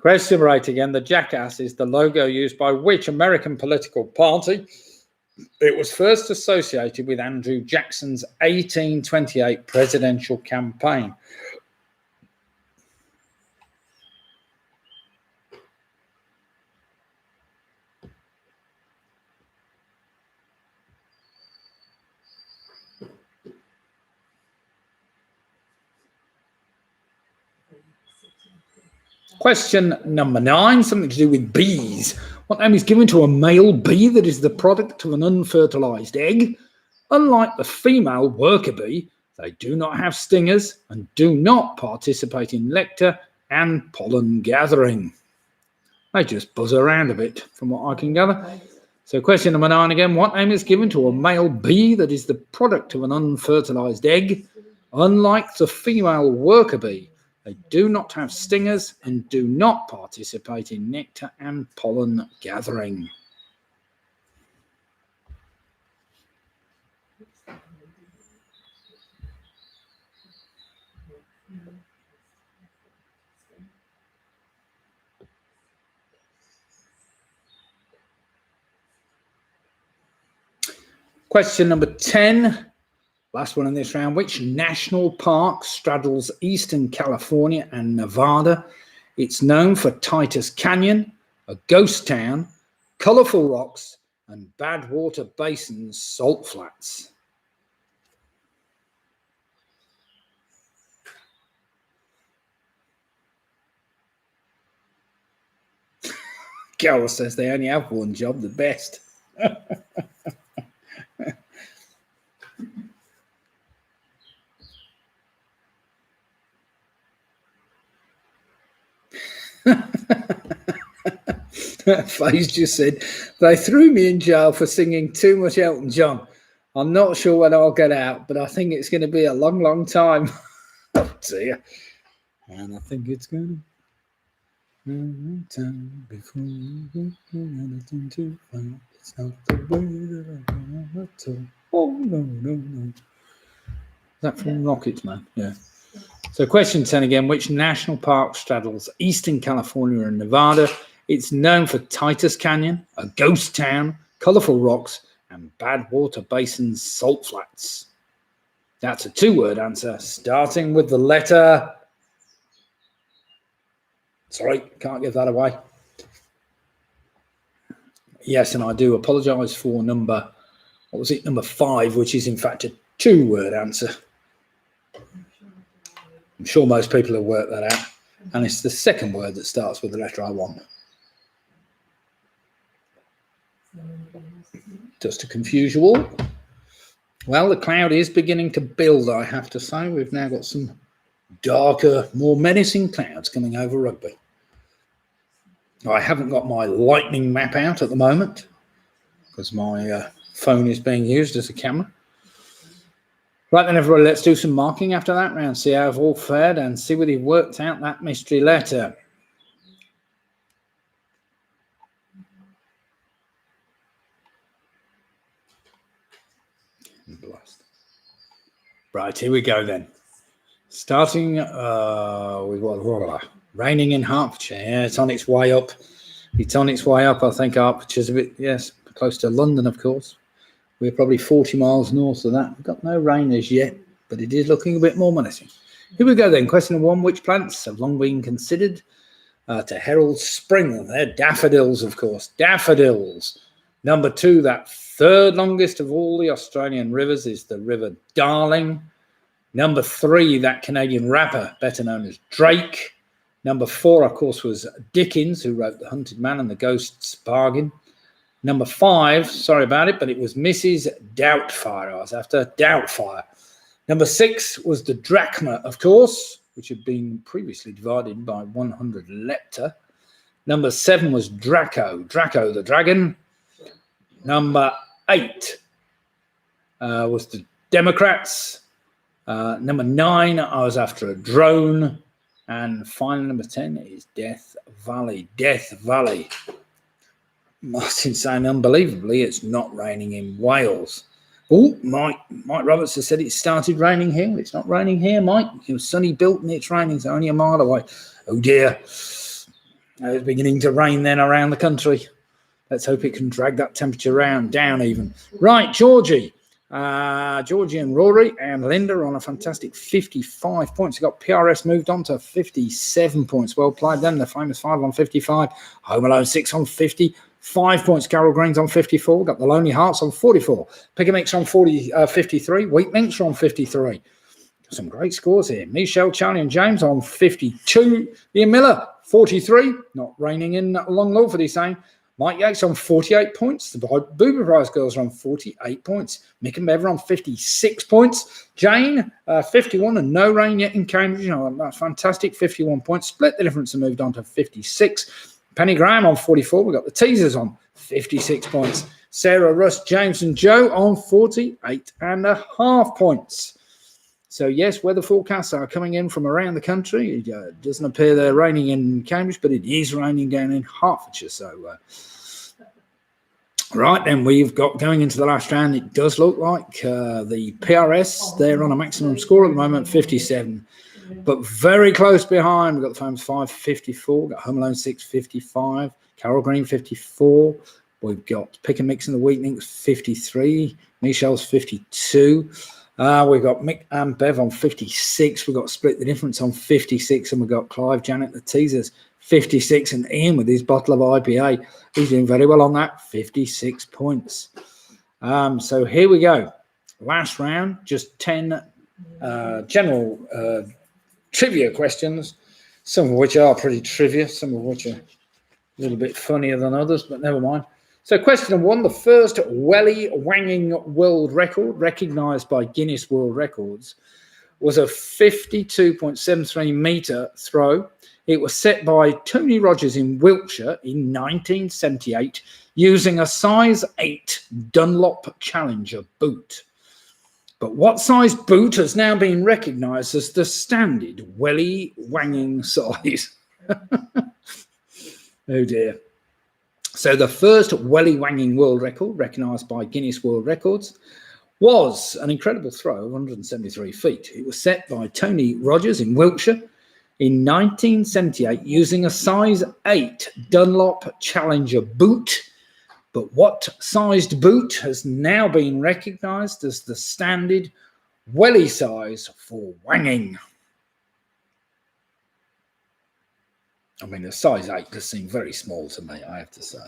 Question number 8 again. The jackass is the logo used by which American political party? It was first associated with Andrew Jackson's 1828 presidential campaign. Question number 9, something to do with bees. What name is given to a male bee that is the product of an unfertilized egg? Unlike the female worker bee, they do not have stingers and do not participate in nectar and pollen gathering. They just buzz around a bit, from what I can gather. So question number 9 again. What name is given to a male bee that is the product of an unfertilized egg? Unlike the female worker bee, they do not have stingers and do not participate in nectar and pollen gathering. Question number 10. Last one in this round. Which national park straddles eastern California and Nevada? It's known for Titus Canyon, a ghost town, colourful rocks, and Badwater Basin's salt flats. Carol says they only have one job, the best. Faze just said, they threw me in jail for singing too much Elton John. I'm not sure when I'll get out, but I think it's going to be a long, long time. Oh dear. And I think it's going to be a long time before you get anything to find. It's not the way that I want to. Oh, no. Is that from Rockets, man? Yeah. So question 10 again. Which national park straddles eastern California and Nevada? It's known for Titus Canyon, a ghost town, colourful rocks, and Badwater Basin's salt flats. That's a 2-word answer, starting with the letter... Sorry, can't give that away. Yes, and I do apologise for number 5, which is in fact a 2-word answer. I'm sure most people have worked that out. And it's the second word that starts with the letter I want. Just to confuse you all. Well, the cloud is beginning to build, I have to say. We've now got some darker, more menacing clouds coming over Rugby. I haven't got my lightning map out at the moment because my phone is being used as a camera. Right then, everybody, let's do some marking after that round, see how I've all fared and see whether you've worked out that mystery letter. Right, here we go then. Starting with what? Raining in Hertfordshire. Yeah, it's on its way up. It's on its way up. I think Hertfordshire's a bit, yes, close to London, of course. We're probably 40 miles north of that. We've got no rain as yet, but it is looking a bit more menacing. Here we go then. Question 1. Which plants have long been considered to herald spring? They're daffodils, of course. Daffodils. Number 2, that third longest of all the Australian rivers is the River Darling. Number 3, that Canadian rapper, better known as Drake. Number 4, of course, was Dickens, who wrote The Hunted Man and The Ghost's Bargain. Number 5, sorry about it, but it was Mrs. Doubtfire. I was after Doubtfire. Number 6 was the drachma, of course, which had been previously divided by 100 lepta. Number 7 was Draco the dragon. Number 8 was the Democrats. Number 9, I was after a drone. And final number 10 is Death Valley. Death Valley. Martin saying, unbelievably, it's not raining in Wales. Oh, Mike Roberts has said it started raining here. It's not raining here, Mike. It was sunny built and it's raining. It's only a mile away. Oh, dear. It's beginning to rain then around the country. Let's hope it can drag that temperature down even. Right, Georgie. Georgie and Rory and Linda are on a fantastic 55 points. We've got PRS moved on to 57 points. Well played them. The famous 5 on 55. Home Alone 6 on 50. 5 points. Carol Green's on 54. We've got the Lonely Hearts on 44. Pick a Mix on 53. Wheat Minx are on 53. Some great scores here. Michelle, Charlie and James on 52. Ian Miller, 43. Not raining in Long Lawford, he's saying. Mike Yates on 48 points. The Boober Prize girls are on 48 points. Mick and Bev are on 56 points. Jane, 51 and no rain yet in Cambridge. You know, that's fantastic. 51 points. Split the difference and moved on to 56. Penny Graham on 44. We've got the Teasers on 56 points. Sarah, Russ, James and Joe on 48.5 points. So, yes, weather forecasts are coming in from around the country. It doesn't appear they're raining in Cambridge, but it is raining down in Hertfordshire. So, right, then we've got going into the last round. It does look like the PRS, they're on a maximum score at the moment, 57. But very close behind, we've got the Famous 5, 54. We've got Home Alone 6, 55. Carol Green, 54. We've got Pick and Mix and the Wheat Minx, 53. Michelle's 52. We've got Mick and Bev on 56. We've got Split the Difference on 56. And we've got Clive, Janet, the Teasers, 56. And Ian with his bottle of IPA. He's doing very well on that, 56 points. So here we go. Last round, just 10 general trivia questions, some of which are pretty trivia, some of which are a little bit funnier than others, but never mind. So question 1, the first welly wanging world record recognised by Guinness World Records was a 52.73 metre throw. It was set by Tony Rogers in Wiltshire in 1978 using a size 8 Dunlop Challenger boot. But what size boot has now been recognised as the standard welly wanging size? Oh dear. So the first welly wanging world record recognised by Guinness World Records was an incredible throw of 173 feet. It was set by Tony Rogers in Wiltshire in 1978 using a size 8 Dunlop Challenger boot. But what sized boot has now been recognised as the standard welly size for wanging? I mean, the size 8 does seem very small to me, I have to say.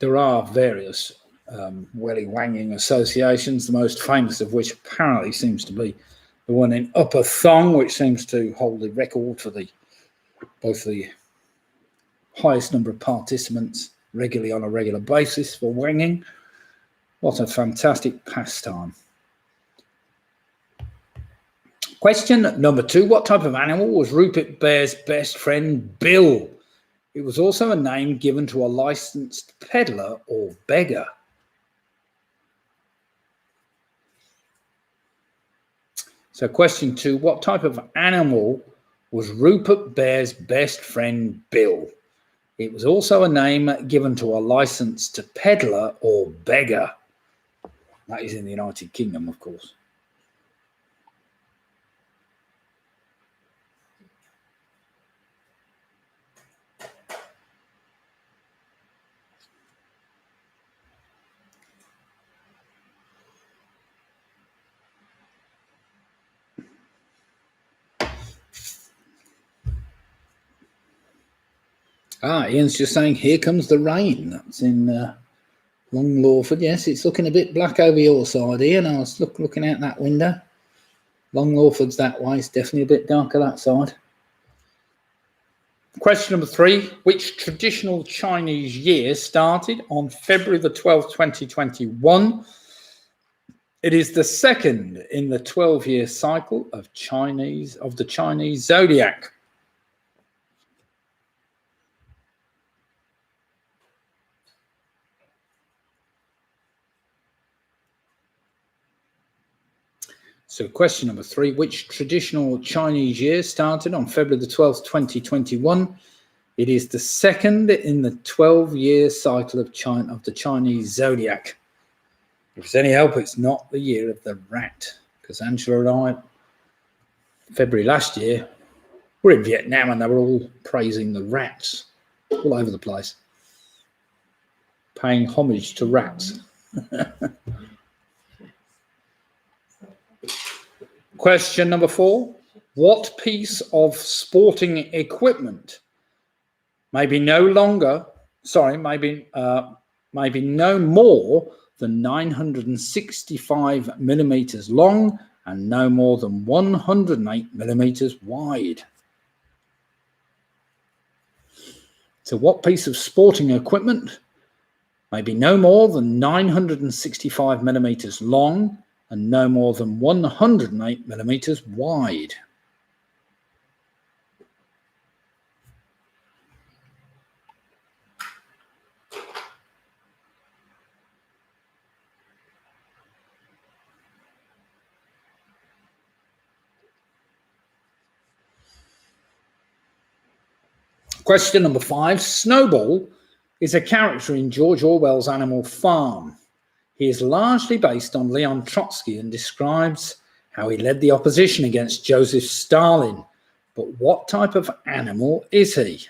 There are various welly wanging associations, the most famous of which apparently seems to be the one in Upper Thong, which seems to hold the record for both the highest number of participants regularly on a regular basis for wanging. What a fantastic pastime. Question number 2. What type of animal was Rupert Bear's best friend Bill? It was also a name given to a licensed peddler or beggar. So question 2. What type of animal was Rupert Bear's best friend Bill? It was also a name given to a licensed peddler or beggar. That is in the United Kingdom, of course. Ian's just saying, here comes the rain. That's in Long Lawford. Yes, it's looking a bit black over your side, Ian. I was looking out that window. Long Lawford's that way. It's definitely a bit darker that side. Question number 3. Which traditional Chinese year started on February the 12th, 2021? It is the second in the 12-year cycle of the Chinese zodiac. So question number 3, which traditional Chinese year started on February the 12th, 2021? It is the second in the 12-year cycle of the Chinese zodiac. If it's any help, it's not the year of the rat, because Angela and I, February last year, were in Vietnam and they were all praising the rats all over the place, paying homage to rats. Question number 4. What piece of sporting equipment may be no more than 965 millimeters long and no more than 108 millimeters wide? So what piece of sporting equipment may be no more than 965 millimeters long and no more than 108 millimeters wide? Question number 5. Snowball is a character in George Orwell's Animal Farm. He is largely based on Leon Trotsky and describes how he led the opposition against Joseph Stalin. But what type of animal is he?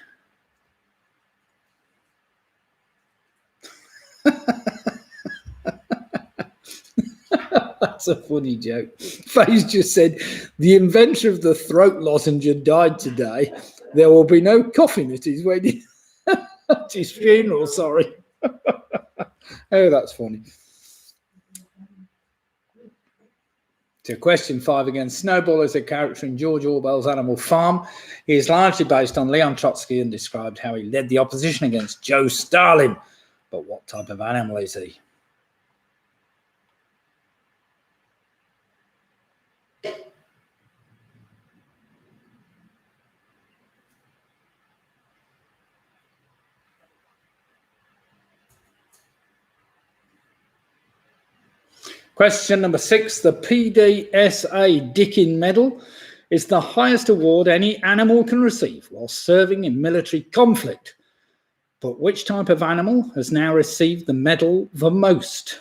That's a funny joke. Faye's just said, the inventor of the throat lozenge died today. There will be no coffin at his wedding. At his funeral, sorry. Oh, that's funny. So question 5 again. Snowball is a character in George Orwell's Animal Farm. He is largely based on Leon Trotsky and described how he led the opposition against Joe Stalin. But what type of animal is he? Question number 6. The PDSA Dickin Medal is the highest award any animal can receive while serving in military conflict. But which type of animal has now received the medal the most?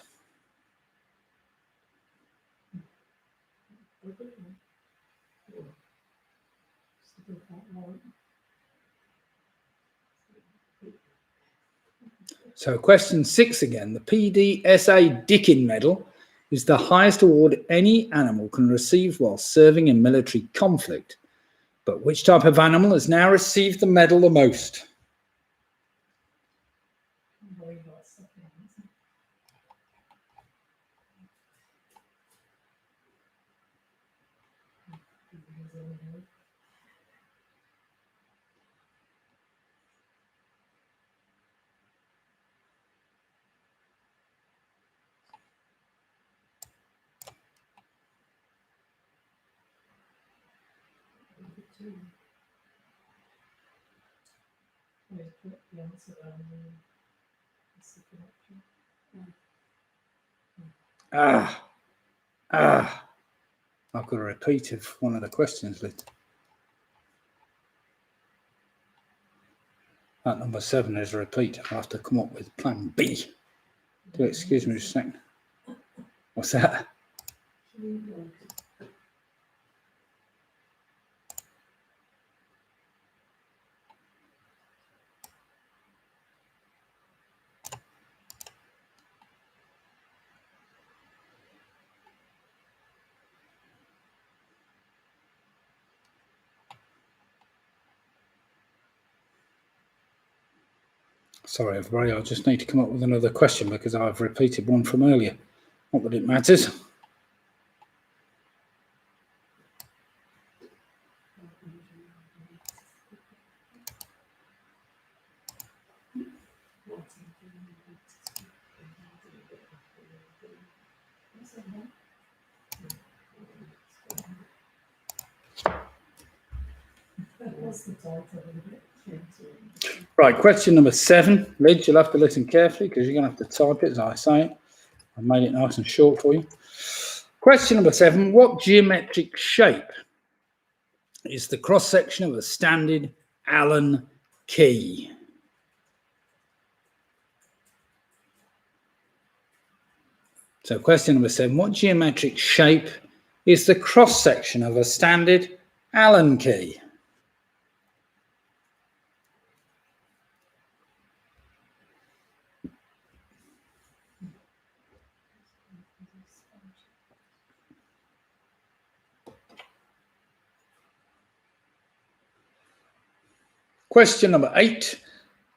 So question 6 again. The PDSA Dickin Medal is the highest award any animal can receive while serving in military conflict. But which type of animal has now received the medal the most? I've got a repeat of one of the questions, Liz. That number 7 is a repeat. I'll have to come up with plan B. Do excuse me just a second. What's that? Sorry, everybody, I just need to come up with another question because I've repeated one from earlier. Not that it matters. Right, question number 7. Liz, you'll have to listen carefully because you're going to have to type it as I say it. I've made it nice and short for you. Question number 7. What geometric shape is the cross-section of a standard Allen key? So question number 7. What geometric shape is the cross-section of a standard Allen key? Question number 8.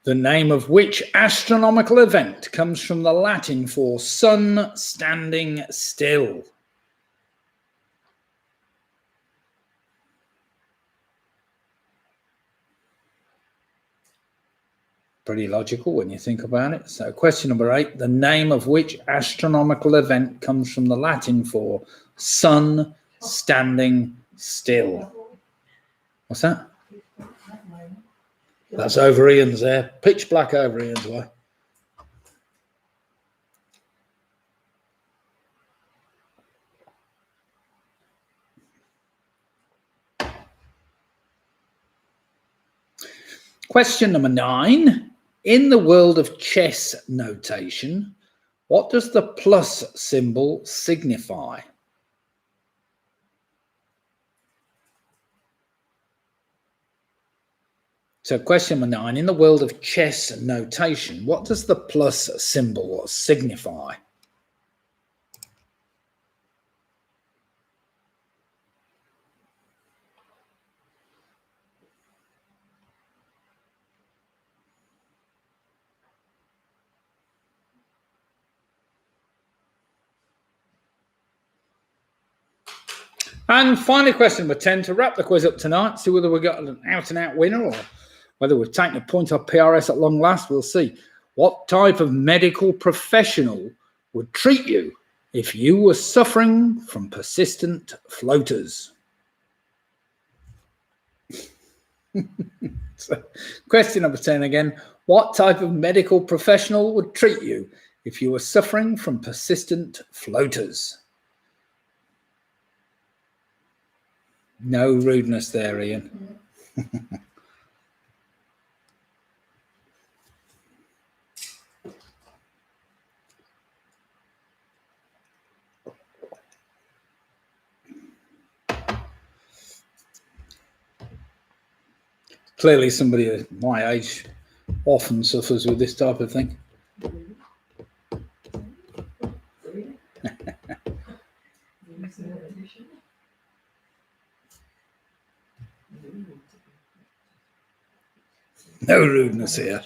The name of which astronomical event comes from the Latin for sun standing still? Pretty logical when you think about it. So question number 8, the name of which astronomical event comes from the Latin for sun standing still? What's that? That's over Ian's there. Pitch black over Ian's way. Question number 9. In the world of chess notation, what does the plus symbol signify? So question number 9, in the world of chess notation, what does the plus symbol signify? And finally, question number 10, to wrap the quiz up tonight, see whether we've got an out-and-out winner or whether we've taken a point off PRS at long last, we'll see. What type of medical professional would treat you if you were suffering from persistent floaters? So, question number 10 again. What type of medical professional would treat you if you were suffering from persistent floaters? No rudeness there, Ian. Clearly somebody at my age often suffers with this type of thing. No rudeness here.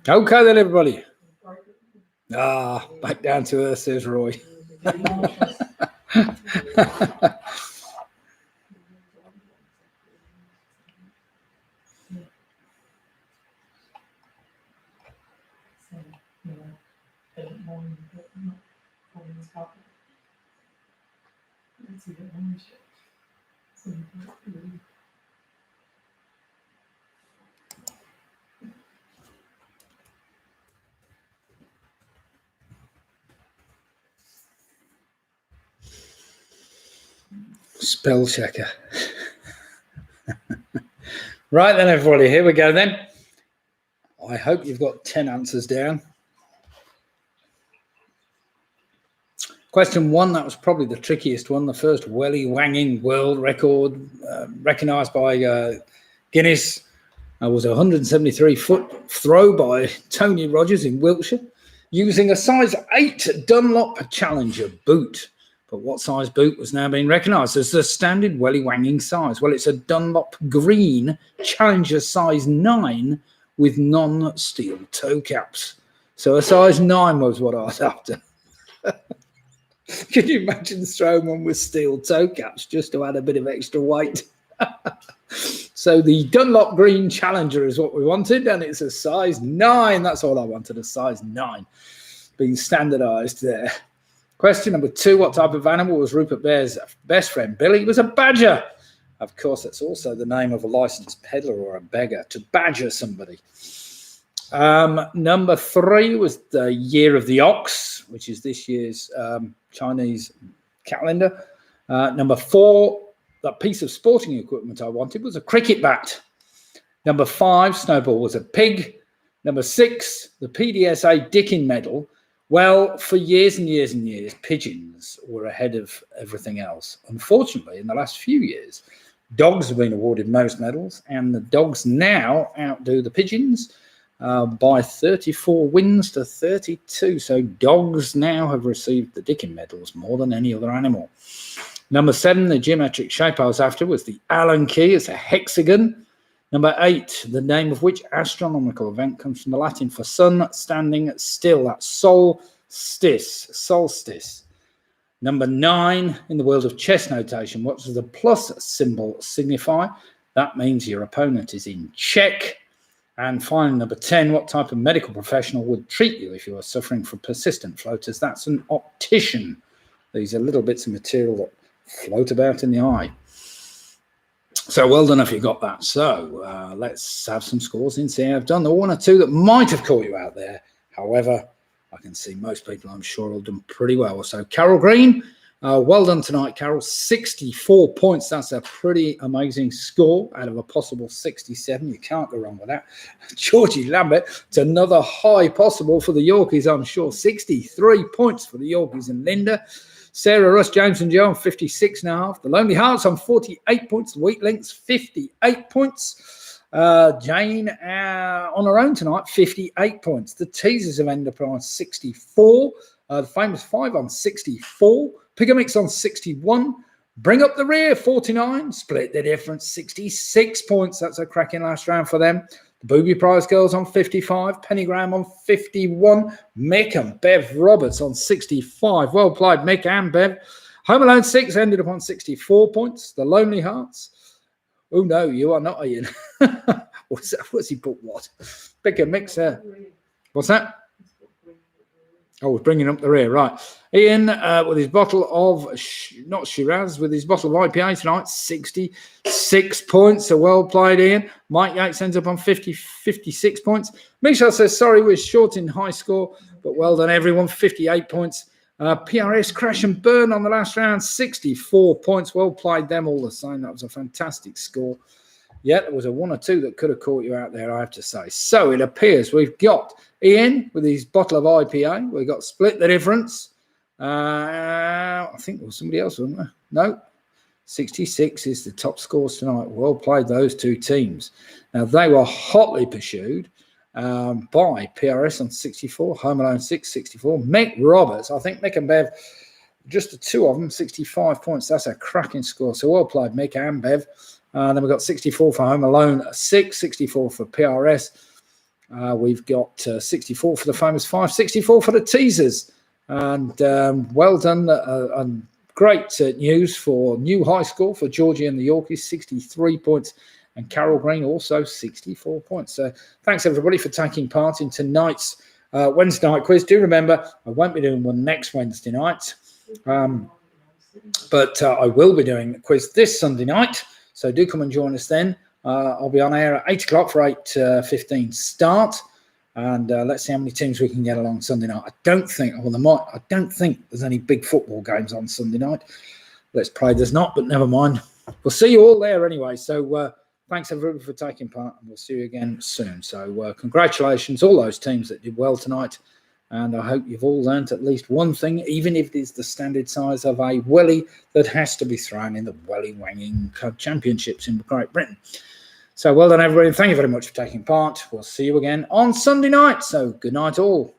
Okay then, everybody. Back down to earth, says Roy. Spell checker. Right then, everybody, here we go then. I hope you've got 10 answers down. Question 1, that was probably the trickiest one. The first welly-wanging world record recognised by Guinness was a 173-foot throw by Tony Rogers in Wiltshire using a size 8 Dunlop Challenger boot. But what size boot was now being recognised as the standard welly-wanging size? Well, it's a Dunlop Green Challenger size 9 with non-steel toe caps. So a size 9 was what I was after. Can you imagine throwing one with steel toe caps just to add a bit of extra weight? So the Dunlop Green Challenger is what we wanted, and it's a size 9. That's all I wanted, a size 9 being standardised there. Question number 2, what type of animal was Rupert Bear's best friend Billy? It was a badger. Of course, that's also the name of a licensed peddler or a beggar, to badger somebody. Number 3 was the Year of the Ox, which is this year's Chinese calendar. Number 4, that piece of sporting equipment I wanted was a cricket bat. Number 5, Snowball was a pig. Number 6, the PDSA Dickin Medal. Well, for years and years and years, pigeons were ahead of everything else. Unfortunately, in the last few years, dogs have been awarded most medals, and the dogs now outdo the pigeons by 34 wins to 32. So dogs now have received the Dickin medals more than any other animal. Number 7, the geometric shape I was after was the Allen key. It's a hexagon. Number 8, the name of which astronomical event comes from the Latin for sun standing still. That's solstice. Solstice. Number 9, in the world of chess notation, what does the plus symbol signify? That means your opponent is in check. And finally, number 10, what type of medical professional would treat you if you are suffering from persistent floaters? That's an optician. These are little bits of material that float about in the eye. So well done if you got that. So let's have some scores and see how I've done. The 1 or 2 that might have caught you out there. However, I can see most people, I'm sure, have done pretty well. So Carol Green, well done tonight, Carol. 64 points. That's a pretty amazing score out of a possible 67. You can't go wrong with that. Georgie Lambert, it's another high possible for the Yorkies, I'm sure. 63 points for the Yorkies and Linda. Sarah, Russ, James and Joe on 56.5. The Lonely Hearts on 48 points. The Weak Links, 58 points. Jane on her own tonight, 58 points. The Teasers have ended up on 64. The Famous 5 on 64. Pigamix on 61. Bring Up the Rear, 49. Split the Difference, 66 points. That's a cracking last round for them. The Booby Prize Girls on 55, Penny Graham on 51, Mick and Bev Roberts on 65. Well played, Mick and Bev. Home Alone 6 ended up on 64 points. The Lonely Hearts. Oh, no, you are not, Ian. What's that? What's he put what? Pick a mix there. What's that? Oh, we're bringing up the rear, right. Ian, with his bottle of, not Shiraz, with his bottle of IPA tonight, 66 points. So well played, Ian. Mike Yates ends up on 56 points. Michelle says, sorry, we're short in high score, but well done, everyone, 58 points. PRS Crash and Burn on the last round, 64 points. Well played them all the same. That was a fantastic score. Yeah, there was a 1 or 2 that could have caught you out there, I have to say. So it appears we've got Ian with his bottle of IPA. We've got Split the Difference. I think there was somebody else, wasn't there? No. 66 is the top scores tonight. Well played, those 2 teams. Now, they were hotly pursued by PRS on 64, Home Alone 6, 64. Mick Roberts, I think Mick and Bev, just the 2 of them, 65 points. That's a cracking score. So well played, Mick and Bev. Then we've got 64 for Home Alone 6, 64 for PRS. We've got 64 for the Famous 5, 64 for the Teasers. And well done. And great news for new high score for Georgie and the Yorkies, 63 points. And Carol Green also 64 points. So thanks, everybody, for taking part in tonight's Wednesday night quiz. Do remember, I won't be doing one next Wednesday night. But I will be doing the quiz this Sunday night, so do come and join us then. I'll be on air at 8 o'clock for 8:15 start, and let's see how many teams we can get along Sunday night. I don't think there's any big football games on Sunday night. Let's pray there's not, but never mind. We'll see you all there anyway. So thanks everybody for taking part, and we'll see you again soon. So congratulations, all those teams that did well tonight. And I hope you've all learnt at least one thing, even if it is the standard size of a welly that has to be thrown in the Welly Wanging Club Championships in Great Britain. So well done, everybody. And thank you very much for taking part. We'll see you again on Sunday night. So good night all.